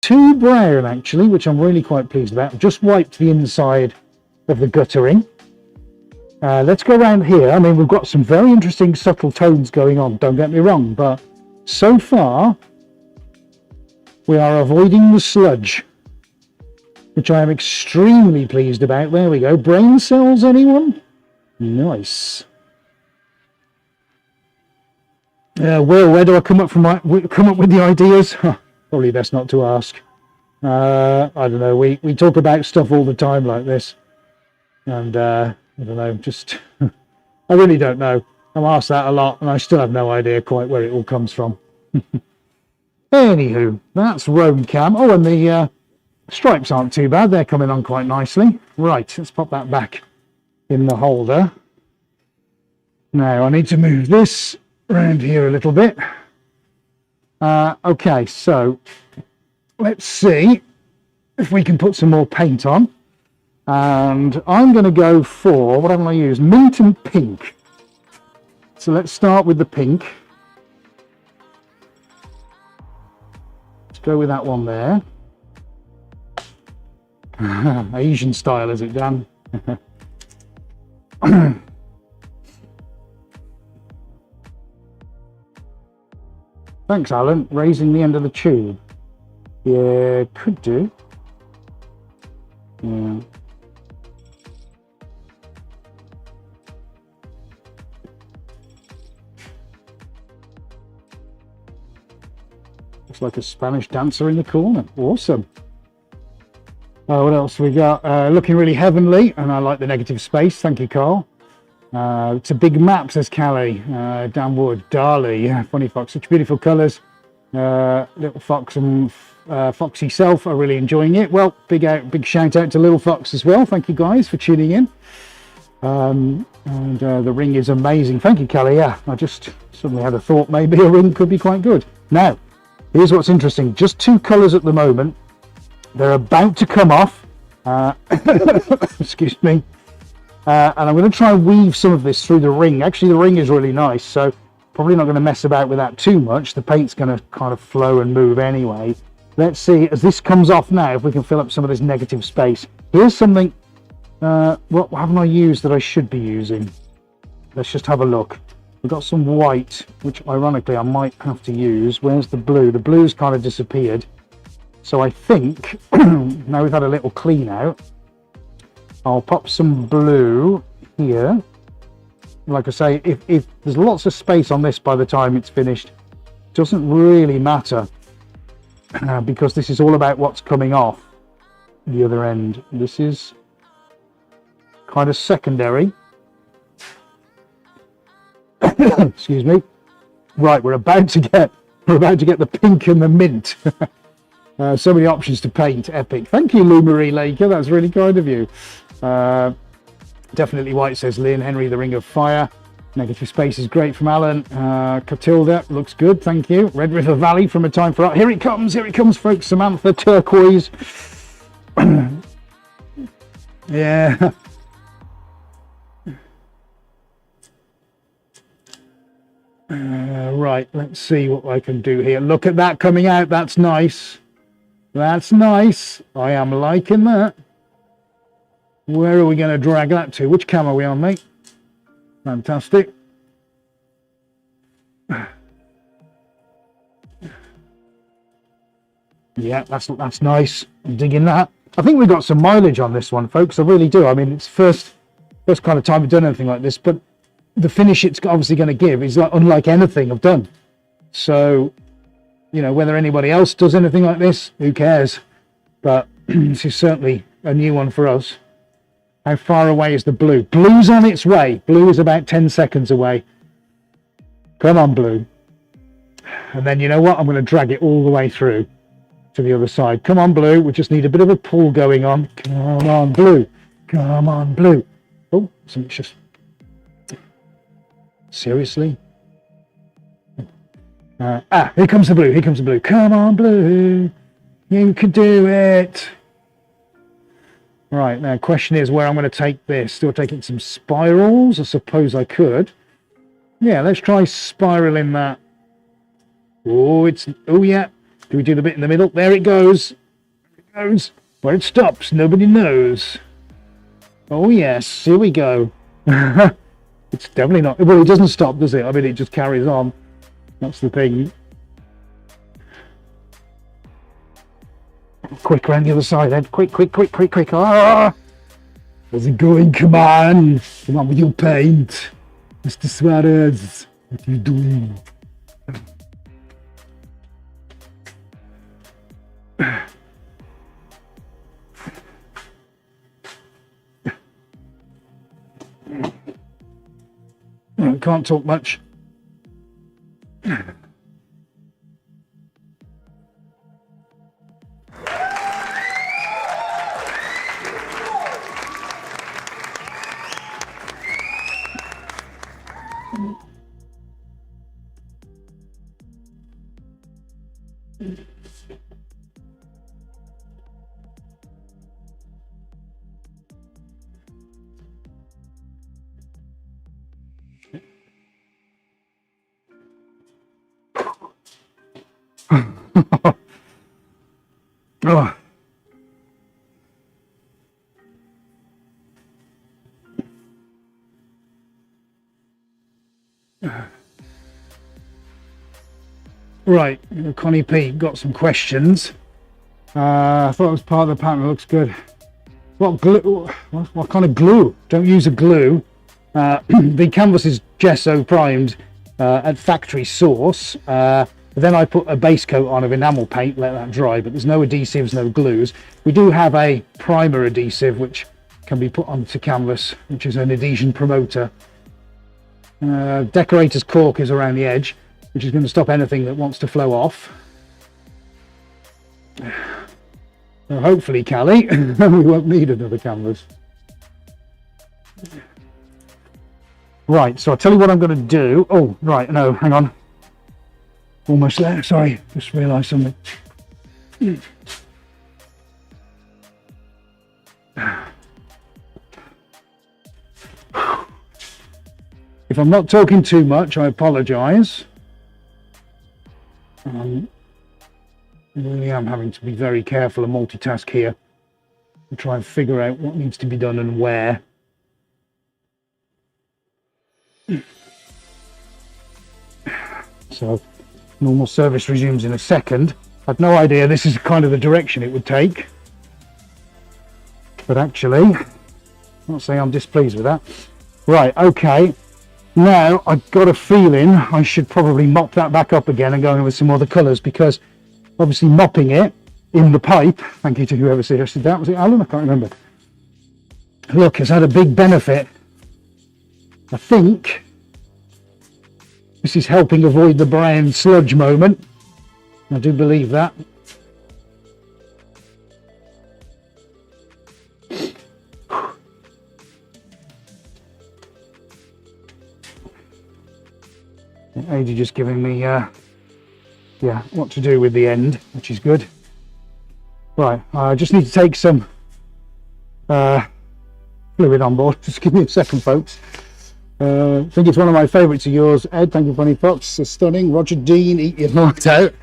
to brown actually, which I'm really quite pleased about. I've just wiped the inside of the guttering. Let's go around here. I mean, we've got some very interesting subtle tones going on, don't get me wrong, but so far we are avoiding the sludge, which I am extremely pleased about. There we go. Brain cells, anyone? Nice. Will, where do I come up with the ideas? Probably best not to ask. I don't know. We talk about stuff all the time like this, and I don't know. Just I really don't know. I'm asked that a lot, and I still have no idea quite where it all comes from. Anywho, that's Roam Cam. Oh, and the stripes aren't too bad. They're coming on quite nicely. Right, let's pop that back in the holder. Now I need to move this around here a little bit. Okay, so let's see if we can put some more paint on. And I'm going to go for, what haven't I used? Mint and pink. So let's start with the pink. Let's go with that one there. Asian style, is it, Dan? Thanks, Alan. Raising the end of the tube. Yeah, could do. Yeah. Looks like a Spanish dancer in the corner. Awesome. What else we got? Looking really heavenly, and I like the negative space. Thank you, Carl. It's a big map, says Callie. Dan Wood, Darley, yeah, Funny Fox, such beautiful colours. Little Fox and Foxy Self are really enjoying it. Well, big shout out to Little Fox as well. Thank you guys for tuning in. And the ring is amazing. Thank you, Callie. Yeah, I just suddenly had a thought maybe a ring could be quite good. Now, here's what's interesting. Just 2 colours at the moment. They're about to come off. Excuse me. And I'm going to try and weave some of this through the ring. Actually, the ring is really nice, so probably not going to mess about with that too much. The paint's going to kind of flow and move anyway. Let's see, as this comes off now, if we can fill up some of this negative space. Here's something, what haven't I used that I should be using? Let's just have a look. We've got some white, which ironically I might have to use. Where's the blue? The blue's kind of disappeared. So I think, now we've had a little clean out, I'll pop some blue here. Like I say, if there's lots of space on this by the time it's finished, it doesn't really matter because this is all about what's coming off the other end. This is kind of secondary. Excuse me. Right, we're about to get the pink and the mint. So many options to paint. Epic. Thank you, Lou Marie Laker. That's really kind of you. Definitely white, says Lynn Henry, the Ring of Fire. Negative space is great from Alan. Catilda looks good, thank you. Red River Valley from A Time for Art. Here it comes, folks. Samantha Turquoise. Yeah. Right, let's see what I can do here. Look at that coming out. That's nice. That's nice. I am liking that. Where are we going to drag that to? Which cam are we on, mate? Fantastic. Yeah, that's nice. I'm digging that. I think we got some mileage on this one, folks. I really do. I mean, it's first kind of time we've done anything like this, but the finish it's obviously going to give is like unlike anything I've done. So, you know, whether anybody else does anything like this, who cares? But this is certainly a new one for us. How far away is the blue? Blue's on its way. Blue is about 10 seconds away. Come on, blue. And then you know what? I'm going to drag it all the way through to the other side. Come on, blue. We just need a bit of a pull going on. Come on, blue. Come on, blue. Oh, something's just... Seriously? Here comes the blue. Here comes the blue. Come on, blue. You can do it. Right, now question is where I'm going to take this. Still taking some spirals? I suppose I could. Yeah, let's try spiraling that. Oh, yeah. Do we do the bit in the middle? There it goes. It goes. Where it stops, nobody knows. Oh yes, here we go. It's definitely not. Well, it doesn't stop, does it? I mean, it just carries on. That's the thing. Quick around the other side, Ed. Quick, quick, quick, quick, quick. Ah! How's it going? Come on. Come on with your paint. Mr. Suarez, what are you doing? Can't talk much. Oh. Right, Connie P got some questions. I thought it was part of the pattern. It looks good. What glue? What kind of glue? Don't use a glue. The canvas is gesso primed at factory source. Then I put a base coat on of enamel paint, let that dry, but there's no adhesives, no glues. We do have a primer adhesive which can be put onto canvas, which is an adhesion promoter. Decorator's cork is around the edge, which is going to stop anything that wants to flow off. So hopefully, Callie, we won't need another canvas. Right, so I'll tell you what I'm going to do. Oh, right, no, hang on. Almost there, sorry, just realised something. If I'm not talking too much, I apologise. I really am having to be very careful and multitask here and try and figure out what needs to be done and where. So, normal service resumes in a second. I've no idea this is kind of the direction it would take. But actually, I'll say I'm displeased with that. Right, okay. Now, I've got a feeling I should probably mop that back up again and go in with some other colours, because obviously mopping it in the pipe, thank you to whoever suggested that, was it Alan? I can't remember. Look, has had a big benefit. I think this is helping avoid the brown sludge moment. I do believe that. AJ just giving me what to do with the end, which is good. Right, I just need to take some fluid on board. Just give me a second, folks. I think it's one of my favourites of yours, Ed. Thank you, Bunny Fox. It's stunning. Roger Dean, eat your heart out.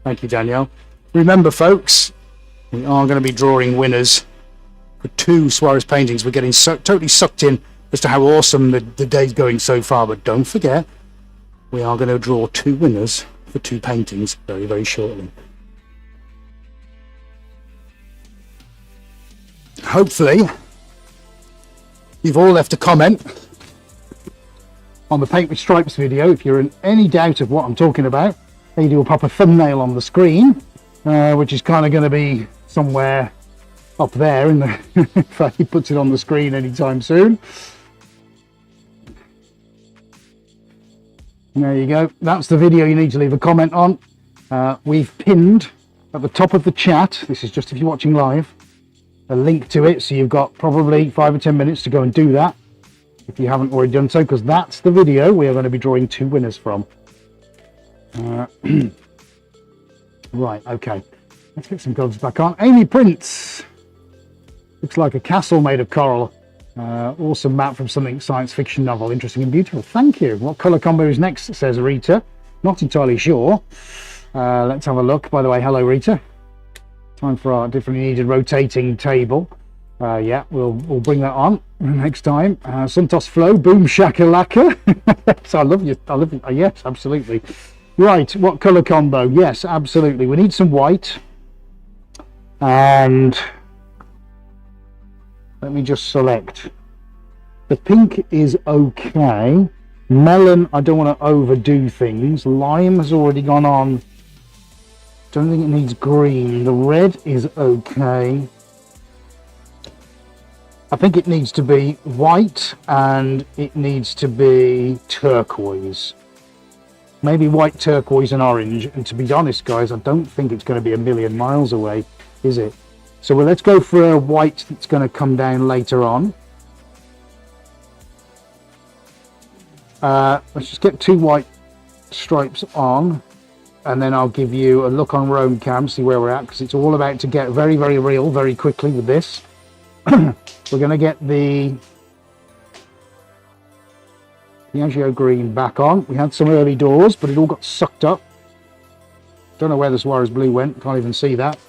Thank you, Danielle. Remember, folks, we are going to be drawing winners for 2 Suarez paintings. We're getting totally sucked in as to how awesome the day's going so far, but don't forget, we are going to draw 2 winners for 2 paintings very, very shortly. Hopefully, you've all left a comment on the Paint with Stripes video. If you're in any doubt of what I'm talking about, AD will pop a thumbnail on the screen, which is kind of going to be somewhere up there in the if he puts it on the screen anytime soon. There you go. That's the video you need to leave a comment on. We've pinned at the top of the chat, this is just if you're watching live, a link to it, so you've got probably 5 or 10 minutes to go and do that if you haven't already done so, because that's the video we are going to be drawing 2 winners from. Right, okay, let's get some gloves back on. Amy Prince, looks like a castle made of coral. Awesome map from something science fiction novel, interesting and beautiful. Thank you. What colour combo is next, says Rita? Not entirely sure. Let's have a look. By the way, hello Rita. Time for our differently needed rotating table. Yeah, we'll bring that on next time. Suntos Flow, boom shakalaka. So I love you. Yes, absolutely. Right, what colour combo? Yes, absolutely. We need some white. And let me just select. The pink is okay. Melon, I don't want to overdo things. Lime has already gone on. Don't think it needs green. The red is okay. I think it needs to be white and it needs to be turquoise. Maybe white, turquoise and orange. And to be honest, guys, I don't think it's going to be a million miles away, is it? So let's go for a white that's going to come down later on. Let's just get 2 white stripes on. And then I'll give you a look on Roam Cam, see where we're at, because it's all about to get very, very real very quickly with this. We're going to get the Piaggio green back on. We had some early doors, but it all got sucked up. Don't know where the Suarez blue went, can't even see that.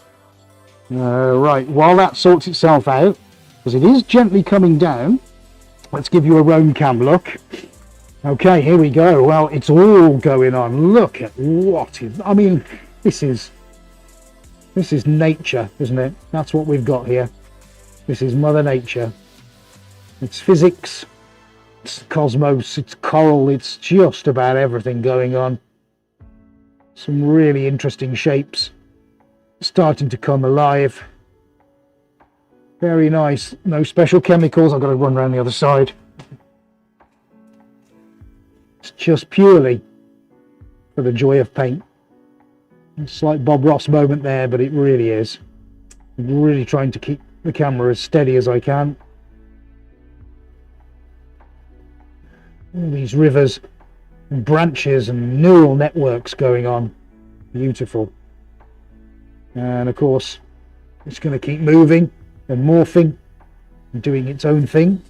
Right, while that sorts itself out, because it is gently coming down, let's give you a Roam Cam look. Okay, here we go. Well, it's all going on. Look at what is... I mean, this is nature, isn't it? That's what we've got here. This is Mother Nature. It's physics, it's cosmos, it's coral, it's just about everything going on. Some really interesting shapes starting to come alive. Very nice. No special chemicals. I've got to run around the other side. It's just purely for the joy of paint. It's like Bob Ross moment there, but it really is. I'm really trying to keep the camera as steady as I can. All these rivers and branches and neural networks going on. Beautiful. And of course, it's going to keep moving and morphing and doing its own thing.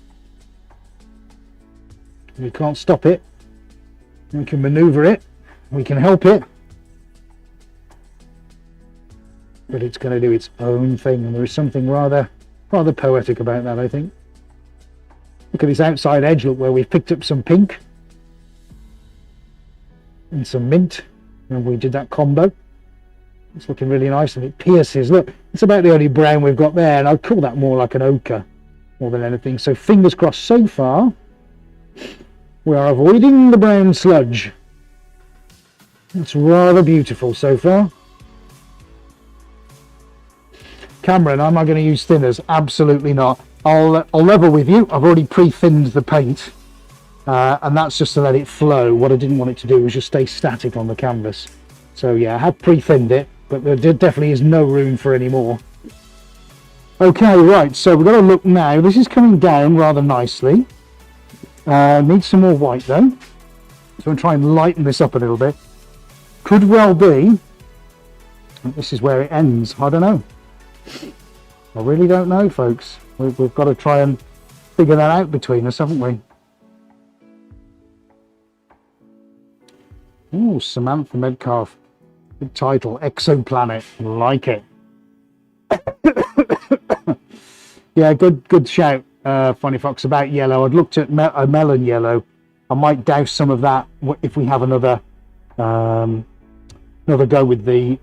We can't stop it. We can maneuver it, we can help it, but it's going to do its own thing, and there is something rather poetic about that, I think. Look at this outside edge, look, where we've picked up some pink and some mint, and we did that combo. It's looking really nice, and it pierces. Look, it's about the only brown we've got there, and I'd call that more like an ochre more than anything. So fingers crossed so far. We are avoiding the brown sludge. It's rather beautiful so far. Cameron, am I going to use thinners? Absolutely not. I'll level with you. I've already pre-thinned the paint, and that's just to let it flow. What I didn't want it to do was just stay static on the canvas. So yeah, I have pre-thinned it, but there definitely is no room for any more. Okay, right, so we've got to look now. This is coming down rather nicely. Needs some more white though, so I'm trying to lighten this up a little bit. Could well be, and this is where it ends. I don't know. I really don't know, folks. We've got to try and figure that out between us, haven't we? Oh, Samantha Medcalf. Good title, Exoplanet. Like it. Yeah, good shout. Funny Fox, about yellow. I'd looked at a melon yellow. I might douse some of that if we have another go with the,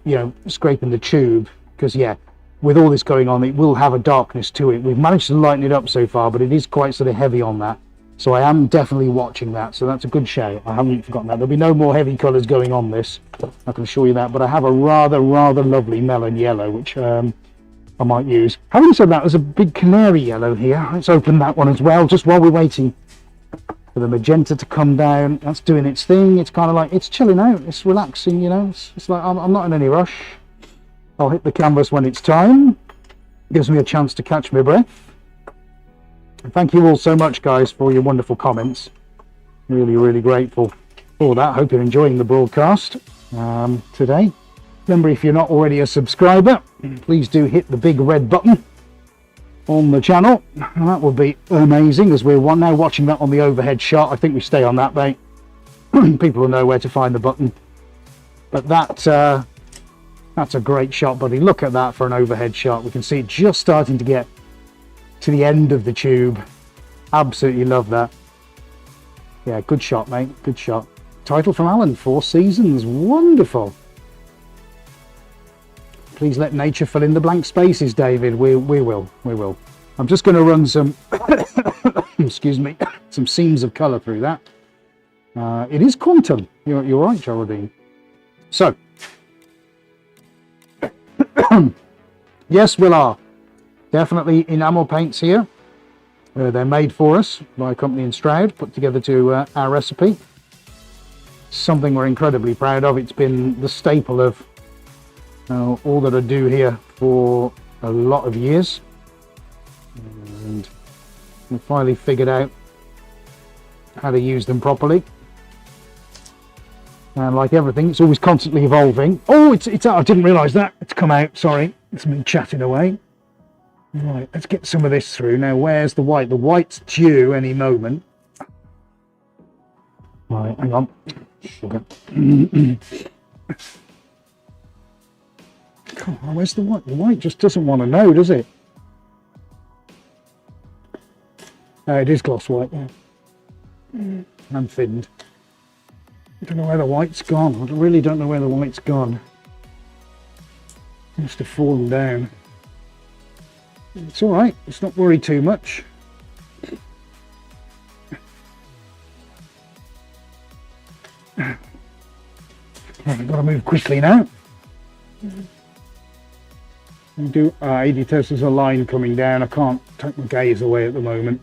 scraping the tube, because yeah, with all this going on, it will have a darkness to it. We've managed to lighten it up so far, but it is quite sort of heavy on that. So I am definitely watching that. So that's a good shout. I haven't forgotten that. There'll be no more heavy colours going on this. I can assure you that. But I have a rather lovely melon yellow, which I might use. Having said that, there's a big canary yellow here. Let's open that one as well, just while we're waiting for the magenta to come down. That's doing its thing. It's kind of like, it's chilling out. It's relaxing, It's like, I'm not in any rush. I'll hit the canvas when it's time. Gives me a chance to catch my breath. And thank you all so much, guys, for your wonderful comments. Really grateful for that. Hope you're enjoying the broadcast today. Remember, if you're not already a subscriber, please do hit the big red button on the channel. And that would be amazing, as we're now watching that on the overhead shot. I think we stay on that, mate. People will know where to find the button. But that's a great shot, buddy. Look at that for an overhead shot. We can see it just starting to get to the end of the tube. Absolutely love that. Yeah, good shot, mate. Good shot. Title from Alan, 4 seasons. Wonderful. Please let nature fill in the blank spaces, David. We will. We will. I'm just going to run some, excuse me, some seams of colour through that. It is quantum. You're right, Geraldine. So, yes, Will R. Definitely enamel paints here. They're made for us by a company in Stroud, put together to our recipe. Something we're incredibly proud of. It's been the staple of all that I do here for a lot of years. And we finally figured out how to use them properly. And like everything, it's always constantly evolving. Oh, it's out. I didn't realise that. It's come out. Sorry. It's been chatting away. Right, let's get some of this through. Now, where's the white? The white's due any moment. Right, hang on. Sugar. Come on, where's the white? The white just doesn't want to know, does it? It is gloss white, yeah. And thinned. I don't know where the white's gone. I really don't know where the white's gone. Must have fallen down. It's all right. Let's not worry too much. Right, I've got to move quickly now. AD test, there's a line coming down. I can't take my gaze away at the moment.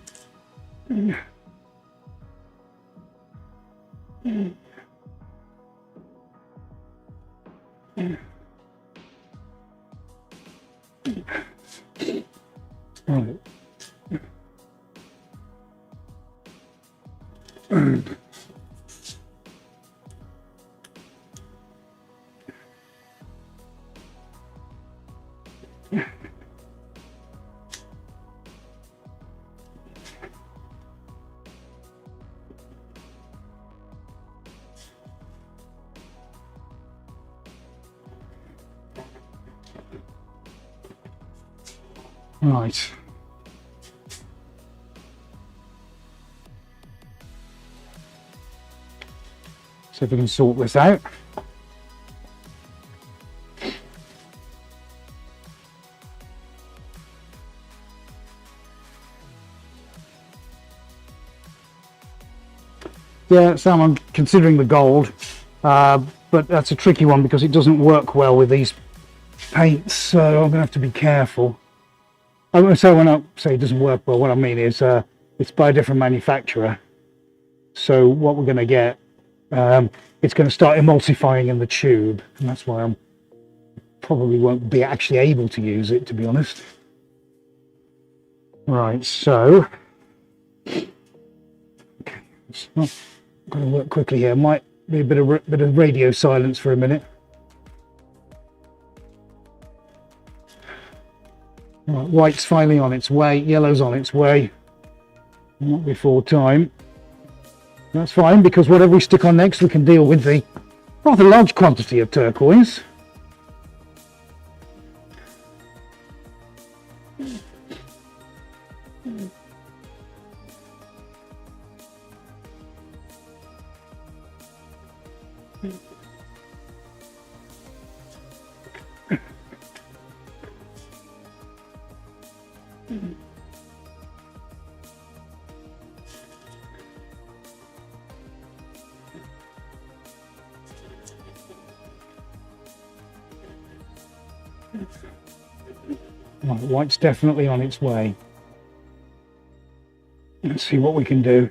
Right. Right. See if we can sort this out. Yeah, Sam, I'm considering the gold, but that's a tricky one because it doesn't work well with these paints, so I'm going to have to be careful. So when I say it doesn't work well, what I mean is it's by a different manufacturer. So what we're going to get, it's going to start emulsifying in the tube, and that's why I probably won't be actually able to use it, to be honest. Right, so okay, it's not going to work quickly here. Might be a bit of radio silence for a minute. Right, white's finally on its way, yellow's on its way. Not before time. That's fine, because whatever we stick on next, we can deal with the rather large quantity of turquoise. Right, white's definitely on its way. Let's see what we can do.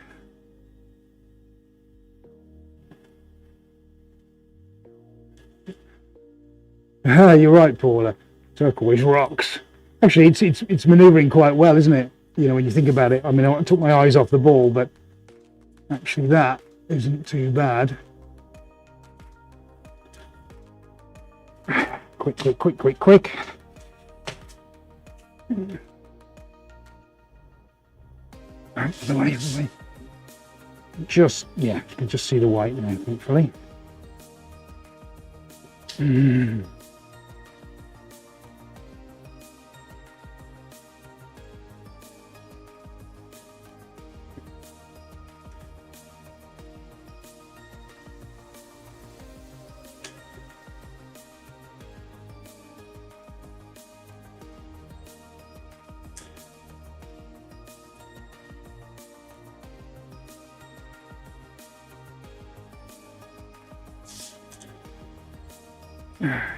You're right, Paula. Turquoise rocks. Actually, it's manoeuvring quite well, isn't it? You know, when you think about it. I mean, I took my eyes off the ball, but actually that isn't too bad. Quick, quick, quick, quick, quick. Out of the way, out of the way. Just, yeah, you can just see the white now, thankfully.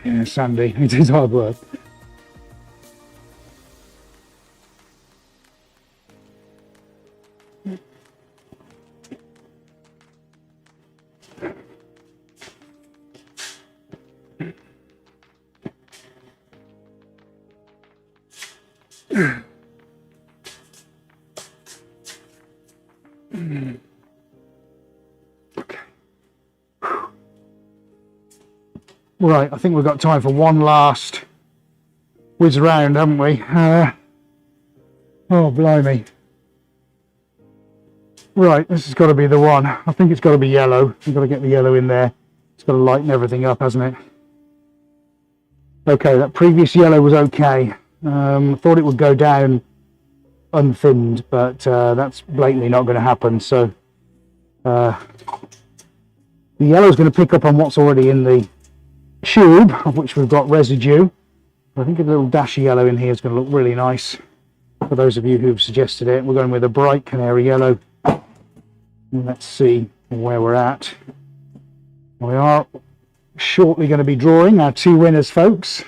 Yeah, Sandy, it is hard work. Right, I think we've got time for one last whiz round, haven't we? Oh, blimey. Right, this has got to be the one. I think it's got to be yellow. We've got to get the yellow in there. It's got to lighten everything up, hasn't it? Okay, that previous yellow was okay. Thought it would go down unthinned, but that's blatantly not going to happen. So the yellow is going to pick up on what's already in the tube, of which we've got residue. I think a little dash of yellow in here is going to look really nice for those of you who've suggested it. We're going with a bright canary yellow. Let's see where we're at. We are shortly going to be drawing our two winners, folks.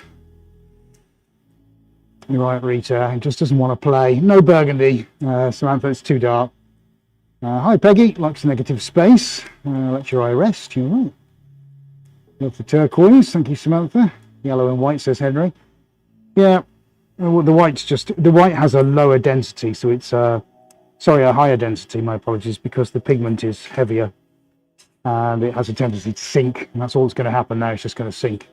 Right, Rita, it just doesn't want to play. No burgundy. Samantha, it's too dark. Hi, Peggy. Likes negative space. Let your eye rest. You're right. Love the turquoise. Thank you, Samantha. Yellow and white, says Henry. Yeah, well, the white has a lower density, so it's sorry, a higher density. My apologies, because the pigment is heavier and it has a tendency to sink, and that's all that's going to happen now. It's just going to sink.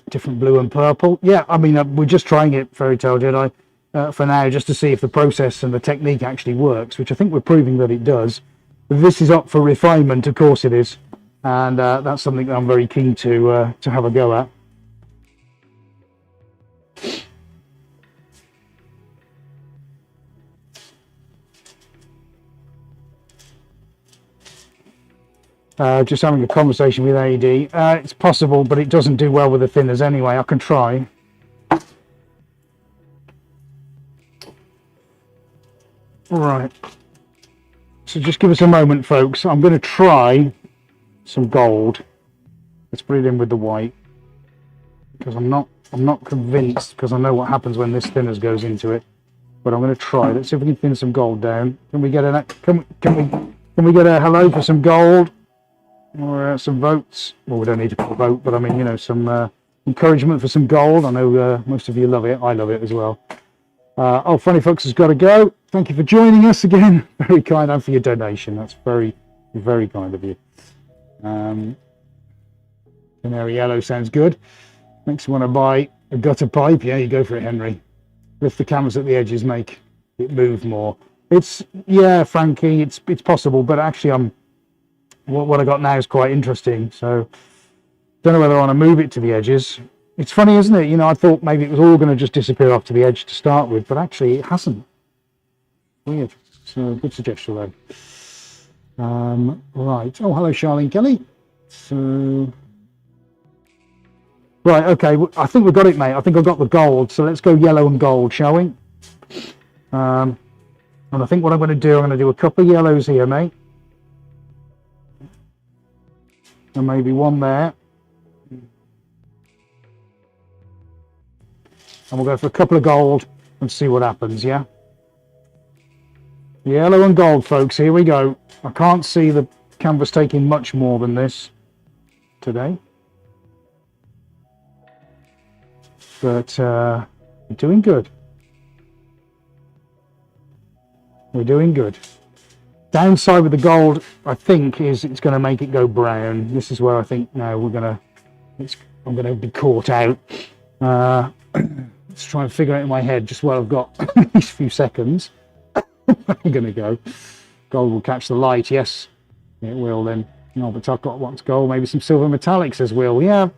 Different blue and purple. Yeah, I mean, we're just trying it, Fairy Tale Jedi, for now, just to see if the process and the technique actually works, which I think we're proving that it does. If this is up for refinement, of course it is. And that's something that I'm very keen to have a go at. Just having a conversation with AD. It's possible, but it doesn't do well with the thinners anyway. I can try. Right. So just give us a moment, folks. I'm going to try some gold. Let's put it in with the white, because I'm not convinced, because I know what happens when this thinners goes into it. But I'm going to try. Let's see if we can thin some gold down. Can we get a can we get a hello for some gold, or some votes? Well, we don't need to put a vote, but I mean, you know, some encouragement for some gold. I know most of you love it. I love it as well. Oh, Funny Folks has got to go. Thank you for joining us again. Very kind, and for your donation. That's very, very kind of you. Canary yellow sounds good. Makes you want to buy a gutter pipe. Yeah, you go for it, Henry. Lift the canvas at the edges, make it move more. It's, yeah, Frankie, it's possible, but actually what I got now is quite interesting. So don't know whether I want to move it to the edges. It's funny, isn't it? You know, I thought maybe it was all going to just disappear off to the edge to start with, but actually it hasn't. Weird. So good suggestion though. Right. Oh, hello, Charlene Kelly. So, right. Okay. I think we've got it, mate. I think I've got the gold. So let's go yellow and gold, shall we? And I think what I'm going to do, I'm going to do a couple of yellows here, mate. And maybe one there. And we'll go for a couple of gold and see what happens, yeah? Yellow and gold, folks. Here we go. I can't see the canvas taking much more than this today. But we're doing good. We're doing good. Downside with the gold, I think, is it's going to make it go brown. This is where I think now I'm going to be caught out. Let's try and figure it in my head just where I've got these few seconds. I'm going to go. Gold will catch the light, yes. It will then. Oh, but I've got what's gold, maybe some silver metallics as well. Yeah,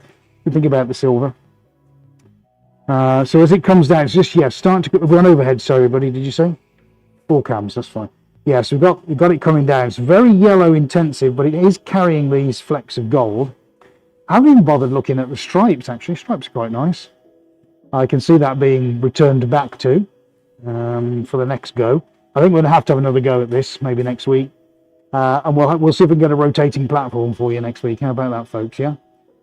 we think about the silver. So as it comes down, it's just, yeah, starting to, we're on overhead, sorry, buddy, did you say? 4 cams, that's fine. Yeah, so we've got it coming down. It's very yellow intensive, but it is carrying these flecks of gold. I haven't even bothered looking at the stripes, actually. Stripes are quite nice. I can see that being returned back to for the next go. I think we're going to have another go at this, maybe next week. And we'll see if we can get a rotating platform for you next week. How about that, folks, yeah?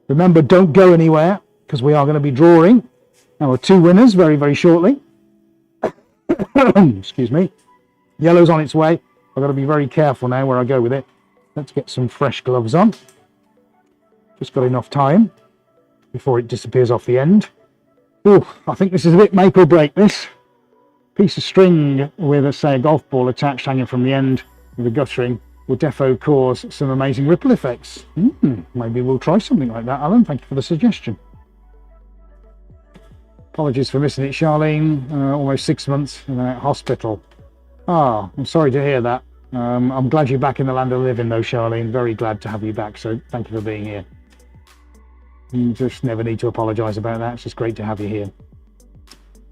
Remember, don't go anywhere, because we are going to be drawing our 2 winners very, very shortly. Excuse me. Yellow's on its way. I've got to be very careful now where I go with it. Let's get some fresh gloves on. Just got enough time before it disappears off the end. Oh, I think this is a bit make or break, this. Piece of string with, say, a golf ball attached hanging from the end with a guttering will defo cause some amazing ripple effects. Maybe we'll try something like that, Alan. Thank you for the suggestion. Apologies for missing it, Charlene. Almost 6 months in a hospital. Ah, I'm sorry to hear that. I'm glad you're back in the land of living, though, Charlene. Very glad to have you back, so thank you for being here. You just never need to apologise about that. It's just great to have you here.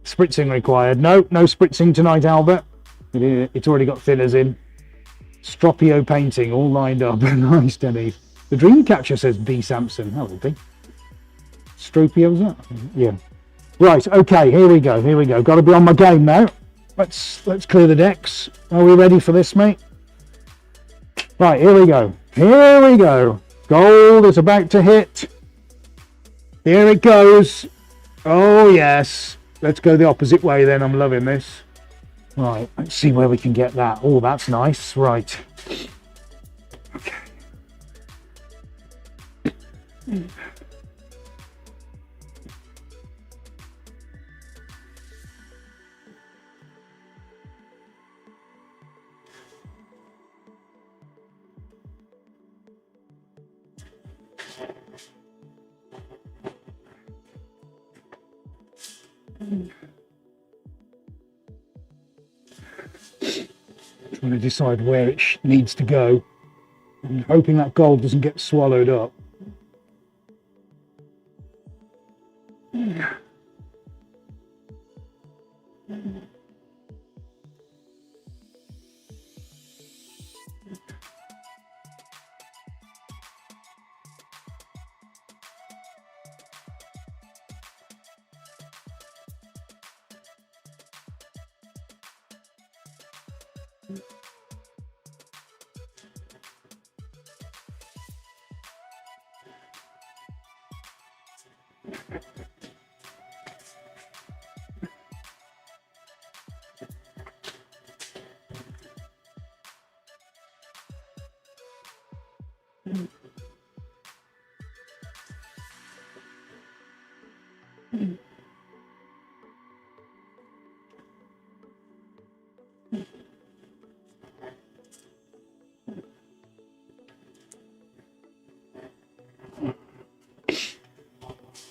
Spritzing required. No spritzing tonight, Albert. It's already got thinners in. Stropio painting all lined up. Nice, Denny. The Dreamcatcher says B. Sampson. That would be. Stropio, was that? Yeah. Right, okay, here we go. Got to be on my game now. Let's clear the decks. Are we ready for this, mate? Right, here we go. Gold is about to hit. Here it goes. Oh, yes. Let's go the opposite way then. I'm loving this. Right, let's see where we can get that. Oh, that's nice. Right. Okay. Trying to decide where it needs to go. I'm hoping that gold doesn't get swallowed up.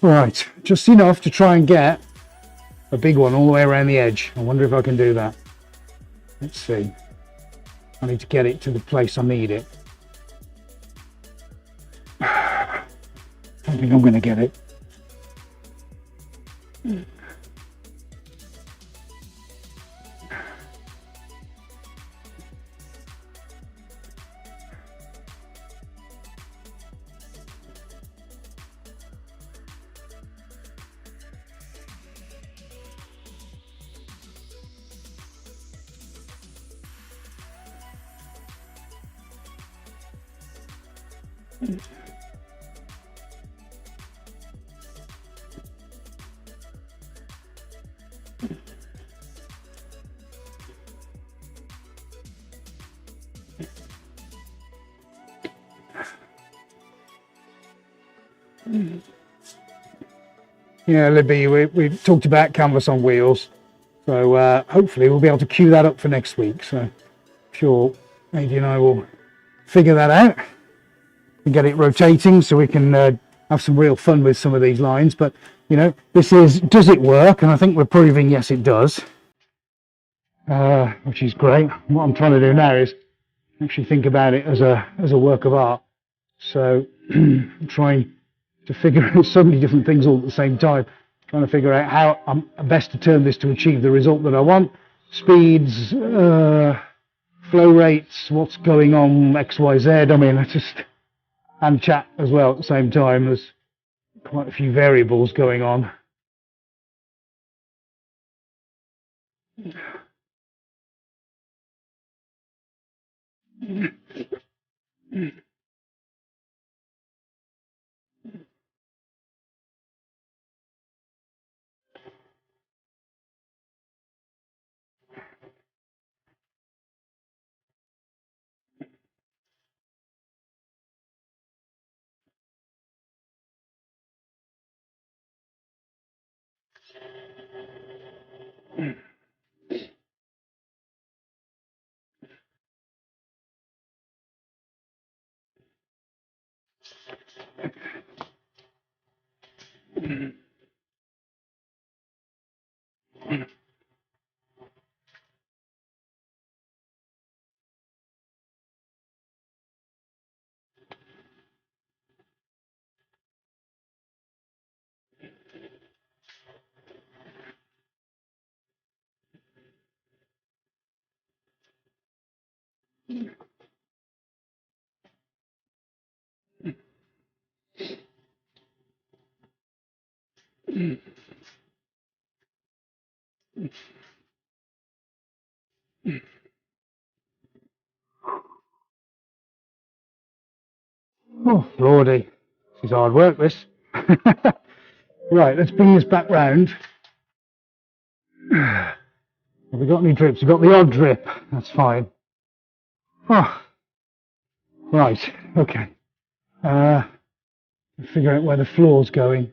Right, just enough to try and get a big one all the way around the edge. I wonder if I can do that. Let's see. I need to get it to the place I need it. I don't think I'm going to get it. Yeah, Libby, we talked about canvas on wheels, so hopefully we'll be able to queue that up for next week. So I'm sure Adi and I will figure that out and get it rotating so we can have some real fun with some of these lines. But you know, this is, does it work? And I think we're proving yes it does, which is great. What I'm trying to do now is actually think about it as a work of art. So I'm trying to figure out so many different things all at the same time, trying to figure out how I'm best to turn this to achieve the result that I want. Speeds, flow rates, what's going on, XYZ. I mean, it's just, and chat as well at the same time. There's quite a few variables going on. Oh, lordy, this is hard work, this. Right, let's bring this back round. Have we got any drips? We've got the odd drip, that's fine. Oh, right, okay. Figure out where the floor's going.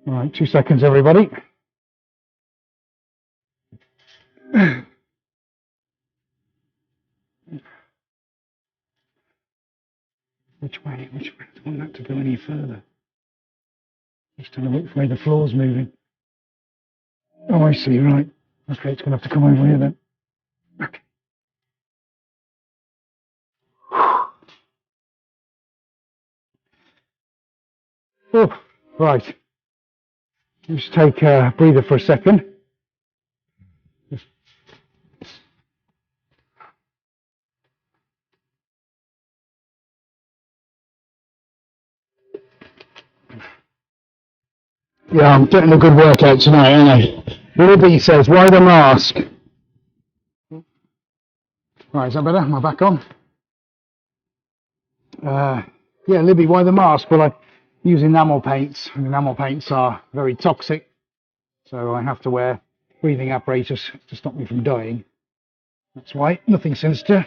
Right, 2 seconds, everybody. Which way? Which way? I don't want that to go any further. Just trying to look for where the floor's moving. Oh, I see, right. Okay, it's going to have to come over here then. Okay. Oh, right. Just take a breather for a second. Yeah, I'm getting a good workout tonight, aren't I? Libby says, why the mask? Right, is that better? Am I back on? Yeah, Libby, why the mask? Well, I use enamel paints, and enamel paints are very toxic, so I have to wear breathing apparatus to stop me from dying. That's why. Nothing sinister,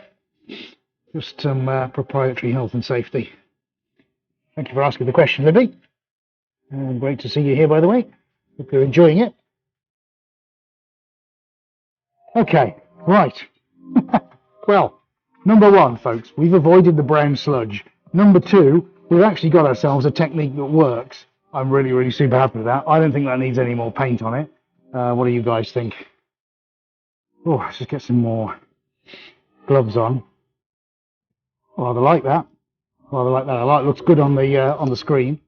just some proprietary health and safety. Thank you for asking the question, Libby. Great to see you here, by the way. Hope you're enjoying it. Okay, right. Well, number one, folks, we've avoided the brown sludge. Number two, we've actually got ourselves a technique that works. I'm really, really super happy with that. I don't think that needs any more paint on it. What do you guys think? Oh, let's just get some more gloves on. Rather like that. Rather like that. I like it. Looks good on the screen.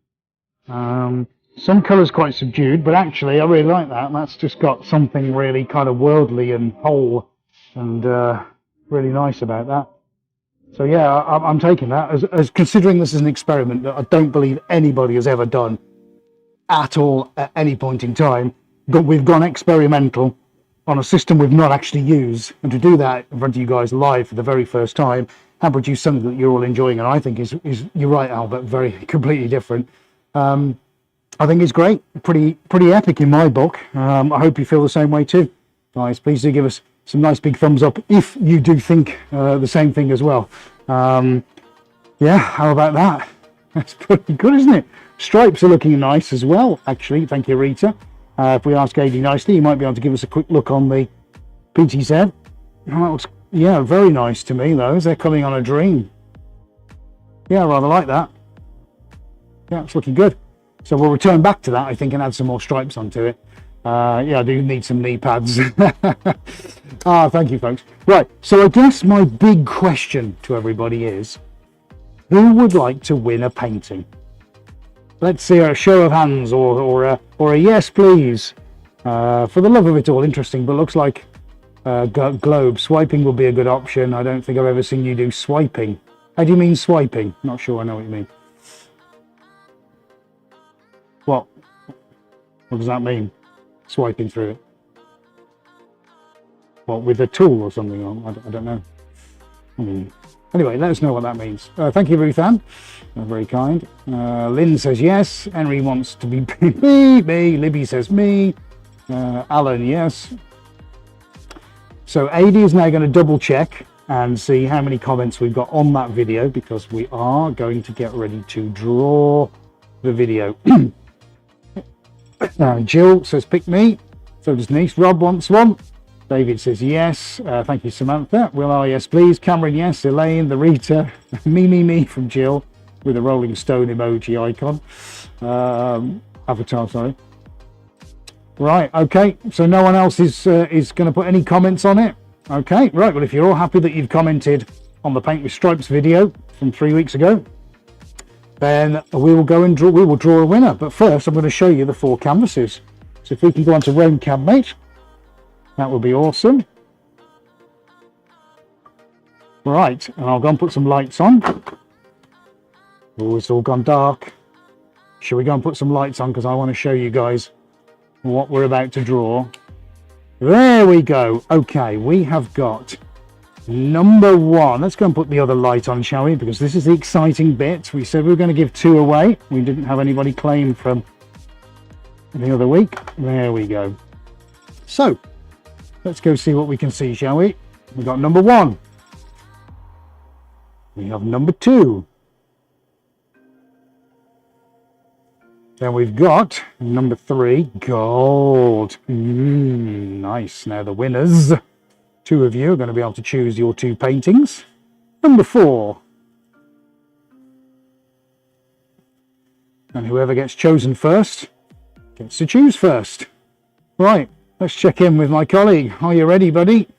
Some colours quite subdued, but actually I really like that. That's just got something really kind of worldly and whole and really nice about that. So yeah, I'm taking that as considering this is an experiment that I don't believe anybody has ever done at all at any point in time. But we've gone experimental on a system we've not actually used, and to do that in front of you guys live for the very first time and produce something that you're all enjoying, and I think is you're right, Albert, very completely different. I think it's great, pretty epic in my book. I hope you feel the same way too, guys. Please do give us some nice big thumbs up if you do think the same thing as well. Yeah, how about that? That's pretty good, isn't it? Stripes are looking nice as well, actually. Thank you, Rita. If we ask AD nicely, you might be able to give us a quick look on the PTZ. Oh, that looks, yeah, very nice to me, those. They're coming on a dream. Yeah, I rather like that. Yeah, it's looking good. So we'll return back to that, I think, and add some more stripes onto it. Yeah, I do need some knee pads. Thank you, folks. Right, so I guess my big question to everybody is, who would like to win a painting? Let's see a show of hands or a yes, please. For the love of it all, interesting, but looks like globe. Swiping will be a good option. I don't think I've ever seen you do swiping. How do you mean swiping? Not sure I know what you mean. What does that mean? Swiping through it? What, with a tool or something? I don't know. I mean, anyway, let us know what that means. Thank you, Ruth Ann. Very kind. Lynn says yes. Henry wants to be me. Libby says me. Alan, yes. So AD is now going to double check and see how many comments we've got on that video, because we are going to get ready to draw the video. Jill says pick me. So does Niece. Rob wants one. David says yes. Thank you, Samantha. Will, yes, please. Cameron, yes. Elaine, the Rita. me from Jill with a Rolling Stone emoji icon. Avatar, sorry. Right, okay. So no one else is going to put any comments on it. Okay, right. Well, if you're all happy that you've commented on the Paint with Stripes video from 3 weeks ago, then we will go and draw. We will draw a winner. But first, I'm going to show you the 4 canvases. So if we can go on to Roam Cam Mate, that would be awesome. Right, and I'll go and put some lights on. Oh, it's all gone dark. Shall we go and put some lights on, because I want to show you guys what we're about to draw. There we go. Okay, we have got number 1. Let's go and put the other light on, shall we? Because this is the exciting bit. We said we were going to give 2 away. We didn't have anybody claim from the other week. There we go. So let's go see what we can see, shall we? We got number 1. We have number 2. Then we've got number 3, gold. Nice. Now the winners. 2 of you are going to be able to choose your 2 paintings. Number 4. And whoever gets chosen first gets to choose first. Right, let's check in with my colleague. Are you ready, buddy?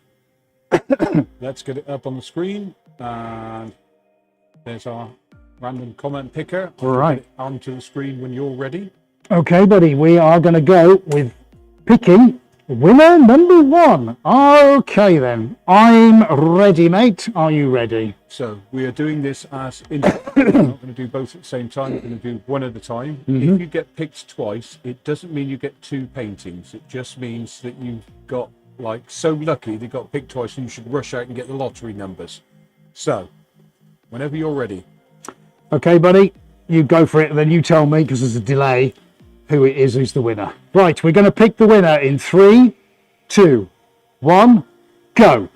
Let's get it up on the screen. And there's our random comment picker. All right. Onto the screen when you're ready. Okay, buddy, we are going to go with picking winner number 1. Okay, then. I'm ready, mate. Are you ready? So we are doing this as we're not going to do both at the same time. We're going to do one at a time. If you get picked twice, it doesn't mean you get 2 paintings. It just means that you've got, like, so lucky they got picked twice, and you should rush out and get the lottery numbers. So whenever you're ready. Okay, buddy, you go for it, and then you tell me, because there's a delay, who it is who's the winner. Right, we're going to pick the winner in 3, 2, 1, go.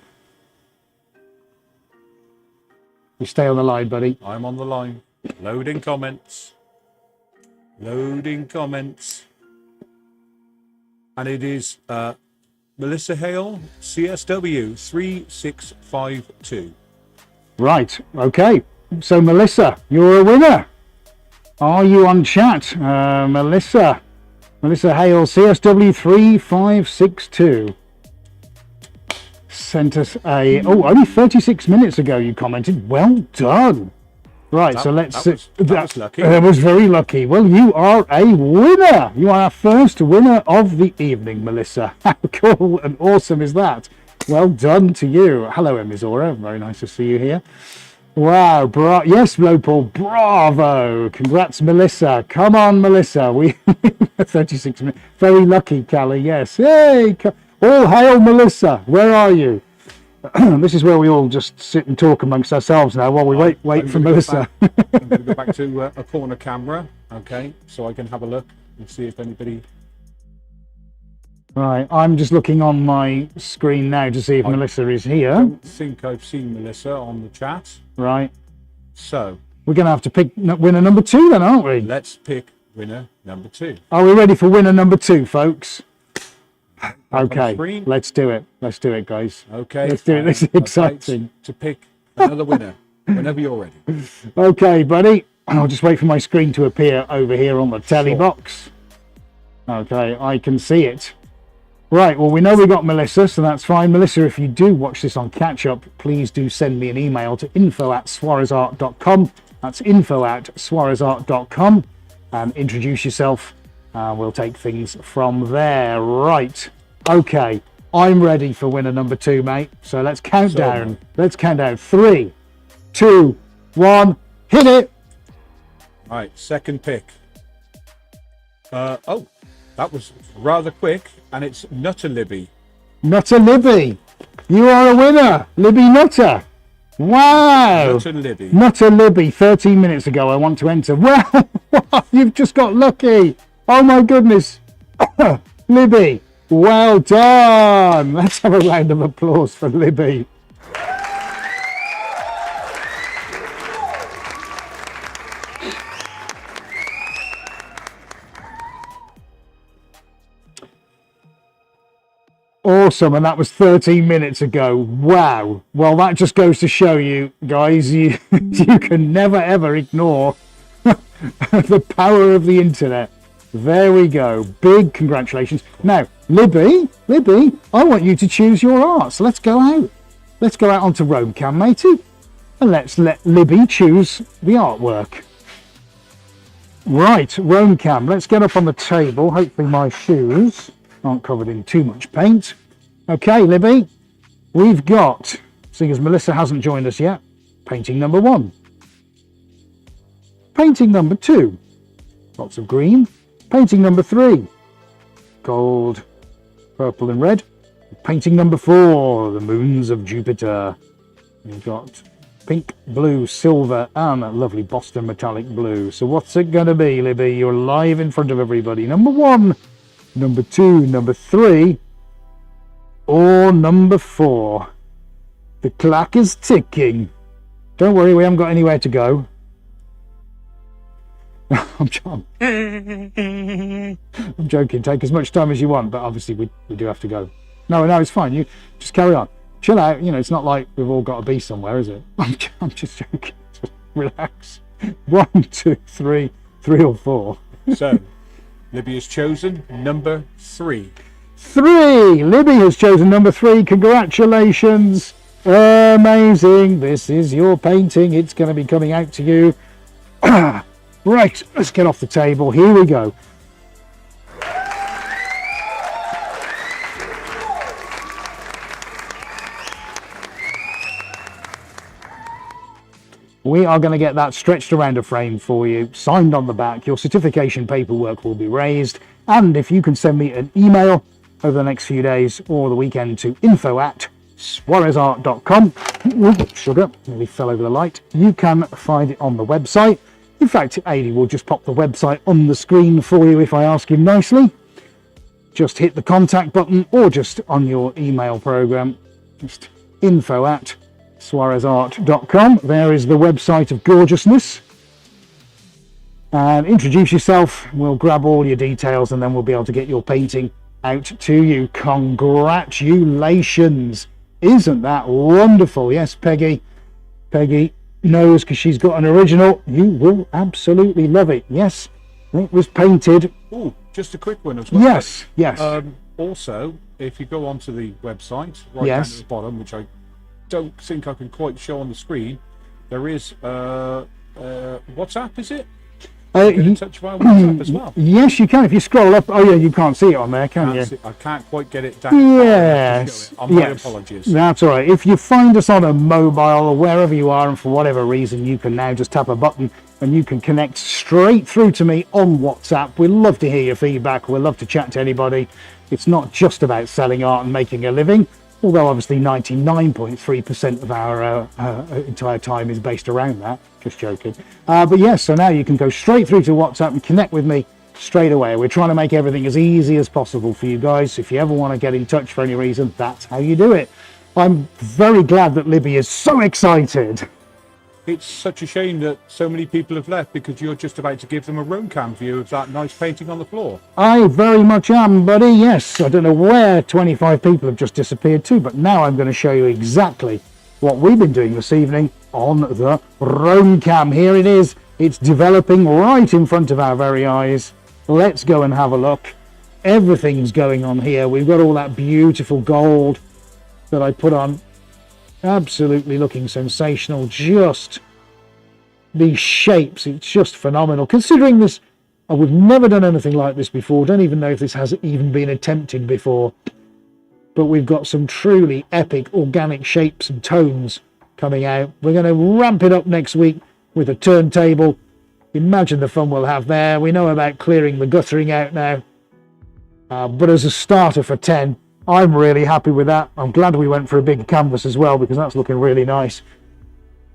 You stay on the line, buddy. I'm on the line. Loading comments. Loading comments. And it is Melissa Hale, CSW 3652. Right, okay. So, Melissa, you're a winner. Are you on chat? Melissa Hale, CSW 3562. Sent us only 36 minutes ago you commented. Well done. Right, so let's see. That was lucky. That was very lucky. Well, you are a winner. You are our first winner of the evening, Melissa. How cool and awesome is that? Well done to you. Hello, Emizora. Very nice to see you here. Wow, yes, Lopal, bravo. Congrats, Melissa. Come on, Melissa. We 36 minutes. Very lucky, Callie, yes. Yay! All hail, Melissa. Where are you? This is where we all just sit and talk amongst ourselves now while we wait for Melissa. I'm going to go back to a corner camera, okay, so I can have a look and see if anybody... Right, I'm just looking on my screen now to see if Melissa is here. I don't think I've seen Melissa on the chat. Right. So we're going to have to pick winner number 2 then, aren't we? Let's pick winner number 2. Are we ready for winner number 2, folks? Okay, let's do it. Let's do it, guys. Okay. Let's do it. This is exciting. To pick another winner whenever you're ready. Okay, buddy. I'll just wait for my screen to appear over here on the telly box. Okay, I can see it. Right, well, we know we got Melissa, so that's fine. Melissa, if you do watch this on catch-up, please do send me an email to info@suarezart.com. That's info@suarezart.com. And introduce yourself. We'll take things from there. Right, okay. I'm ready for winner number 2, mate. So let's count down. Let's count down. 3, 2, 1. Hit it! Right, second pick. Oh, that was rather quick, and it's Nutter Libby. Nutter Libby, you are a winner. Libby Nutter. Wow. Nutter Libby. Nutter Libby, 13 minutes ago, I want to enter. Well, you've just got lucky. Oh my goodness. Libby, well done. Let's have a round of applause for Libby. Awesome, and that was 13 minutes ago. Wow. Well, that just goes to show you, guys, you can never ever ignore the power of the internet. There we go. Big congratulations. Now, Libby, I want you to choose your art. So let's go out. Let's go out onto RoamCam, matey, and let's let Libby choose the artwork. Right, RoamCam, let's get up on the table. Hopefully my shoes aren't covered in too much paint. Okay, Libby, we've got, seeing as Melissa hasn't joined us yet, painting number 1. Painting number 2, lots of green. Painting number 3, gold, purple and red. Painting number 4, the moons of Jupiter. We've got pink, blue, silver, and a lovely Boston metallic blue. So what's it going to be, Libby? You're live in front of everybody. Number 1, number 2, number 3, or number 4. The clock is ticking. Don't worry, we haven't got anywhere to go. I'm joking. Take as much time as you want, but obviously we do have to go. No, it's fine. You just carry on. Chill out. You know, it's not like we've all got to be somewhere, is it? I'm just joking. Just relax. 1, 2, 3, 3 or 4. So, Libby has chosen number 3. 3. Libby has chosen number 3. Congratulations. Amazing. This is your painting. It's going to be coming out to you. Right, let's get off the table. Here we go. We are going to get that stretched around a frame for you, signed on the back. Your certification paperwork will be raised. And if you can send me an email over the next few days or the weekend to info@suarezart.com. Sugar, nearly fell over the light. You can find it on the website. In fact, Adi will just pop the website on the screen for you if I ask him nicely. Just hit the contact button or just on your email program. Just info@suarezart.com. There is the website of gorgeousness. And introduce yourself. We'll grab all your details and then we'll be able to get your painting out to you. Congratulations. Isn't that wonderful? Yes, Peggy knows because she's got an original. You will absolutely love it. Yes, it was painted. Oh, just a quick one as well. Yes. Also, if you go onto the website, right down at the bottom, which I don't think I can quite show on the screen, there is WhatsApp, is it? Get in touch via WhatsApp as well. Yes, you can. If you scroll up, oh yeah, you can't see it on there, can you? I can't quite get it down. Yes. My apologies. That's all right. If you find us on a mobile or wherever you are, and for whatever reason, you can now just tap a button and you can connect straight through to me on WhatsApp. We'd love to hear your feedback. We'd love to chat to anybody. It's not just about selling art and making a living, although obviously 99.3% of our entire time is based around that. Just joking. But yes, so now you can go straight through to WhatsApp and connect with me straight away. We're trying to make everything as easy as possible for you guys. If you ever want to get in touch for any reason, that's how you do it. I'm very glad that Libby is so excited. It's such a shame that so many people have left because you're just about to give them a RoamCam view of that nice painting on the floor. I very much am, buddy. Yes, I don't know where 25 people have just disappeared to, but now I'm going to show you exactly what we've been doing this evening on the RoamCam. Here it is. It's developing right in front of our very eyes. Let's go and have a look. everything's going on here. We've got all that beautiful gold that I put on. Absolutely looking sensational. Just these shapes, it's just phenomenal. Considering this, we've never done anything like this before. Don't even know if this has even been attempted before. But we've got some truly epic organic shapes and tones coming out. We're going to ramp it up next week with a turntable. Imagine the fun we'll have there. We know about clearing the guttering out now. But as a starter for 10, I'm really happy with that. I'm glad we went for a big canvas as well, because that's looking really nice.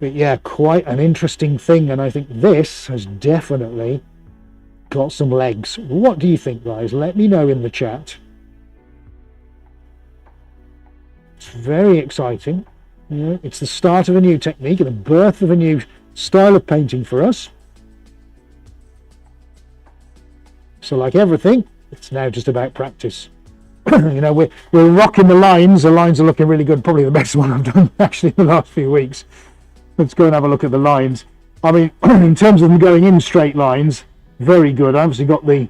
But yeah, quite an interesting thing. And I think this has definitely got some legs. What do you think, guys? Let me know in the chat. It's very exciting. Yeah, it's the start of a new technique and the birth of a new style of painting for us. So like everything, it's now just about practice. You know, we're rocking the lines. The lines are looking really good. Probably the best one I've done actually in the last few weeks. Let's go and have a look at the lines. I mean, in terms of them going in straight lines, very good. I obviously got the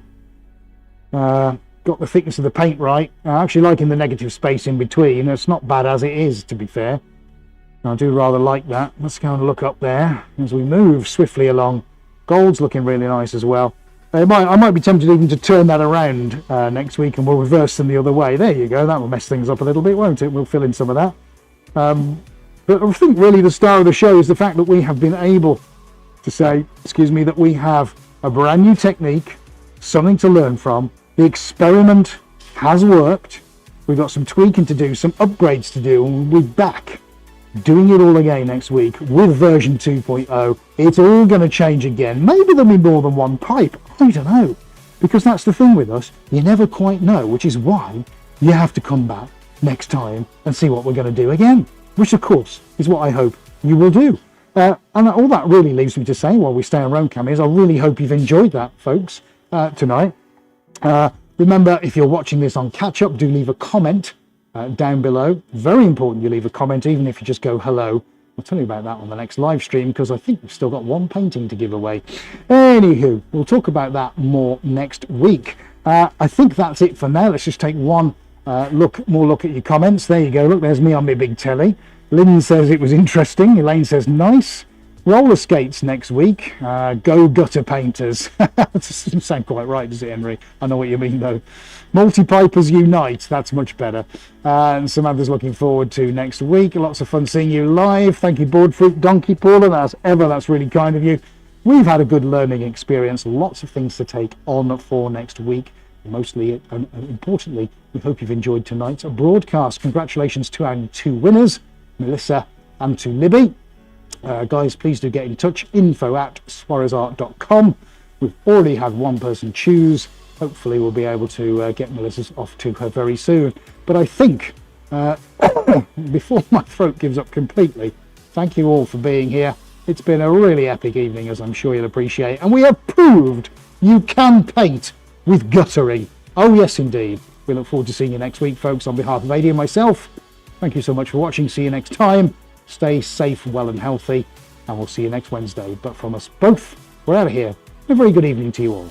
thickness of the paint right. I'm actually liking the negative space in between. It's not bad as it is, to be fair. I do rather like that. Let's go and look up there as we move swiftly along. Gold's looking really nice as well. I might be tempted even to turn that around next week, and we'll reverse them the other way. There you go. That will mess things up a little bit, won't it? We'll fill in some of that. But I think really the star of the show is the fact that we have been able to say, that we have a brand new technique, something to learn from. The experiment has worked. We've got some tweaking to do, some upgrades to do, and we're back doing it all again next week with version 2.0. It's all going to change again. Maybe there'll be more than one pipe. I don't know. Because that's the thing with us. You never quite know, which is why you have to come back next time and see what we're going to do again. Which, of course, is what I hope you will do. And all that really leaves me to say while we stay on Roamcam is I really hope you've enjoyed that, folks, tonight. Remember, if you're watching this on catch-up, do leave a comment down below. Very important you leave a comment, even if you just go hello. I'll tell you about that on the next live stream, because I think we've still got one painting to give away. Anywho, we'll talk about that more next week. I think that's it for now. Let's just take one look at your comments. There you go. Look, there's me on my big telly. Lynn says it was interesting. Elaine says nice. Roller skates next week. Go gutter painters. That doesn't sound quite right, does it, Henry? I know what you mean, though. Multi-pipers unite. That's much better. And Samantha's looking forward to next week. Lots of fun seeing you live. Thank you, Board Fruit Donkey Paula. As ever, that's really kind of you. We've had a good learning experience. Lots of things to take on for next week. Mostly, and importantly, we hope you've enjoyed tonight's broadcast. Congratulations to our two winners, Melissa and to Libby. Guys, please do get in touch. info@suarezart.com. We've already had one person choose. Hopefully we'll be able to get Melissa's off to her very soon. But I think, before my throat gives up completely, thank you all for being here. It's been a really epic evening, as I'm sure you'll appreciate. And we have proved you can paint with guttering. Oh yes, indeed. We look forward to seeing you next week, folks. On behalf of Adi and myself, thank you so much for watching. See you next time. Stay safe, well and healthy, and we'll see you next Wednesday. But from us both, we're out of here. A very good evening to you all.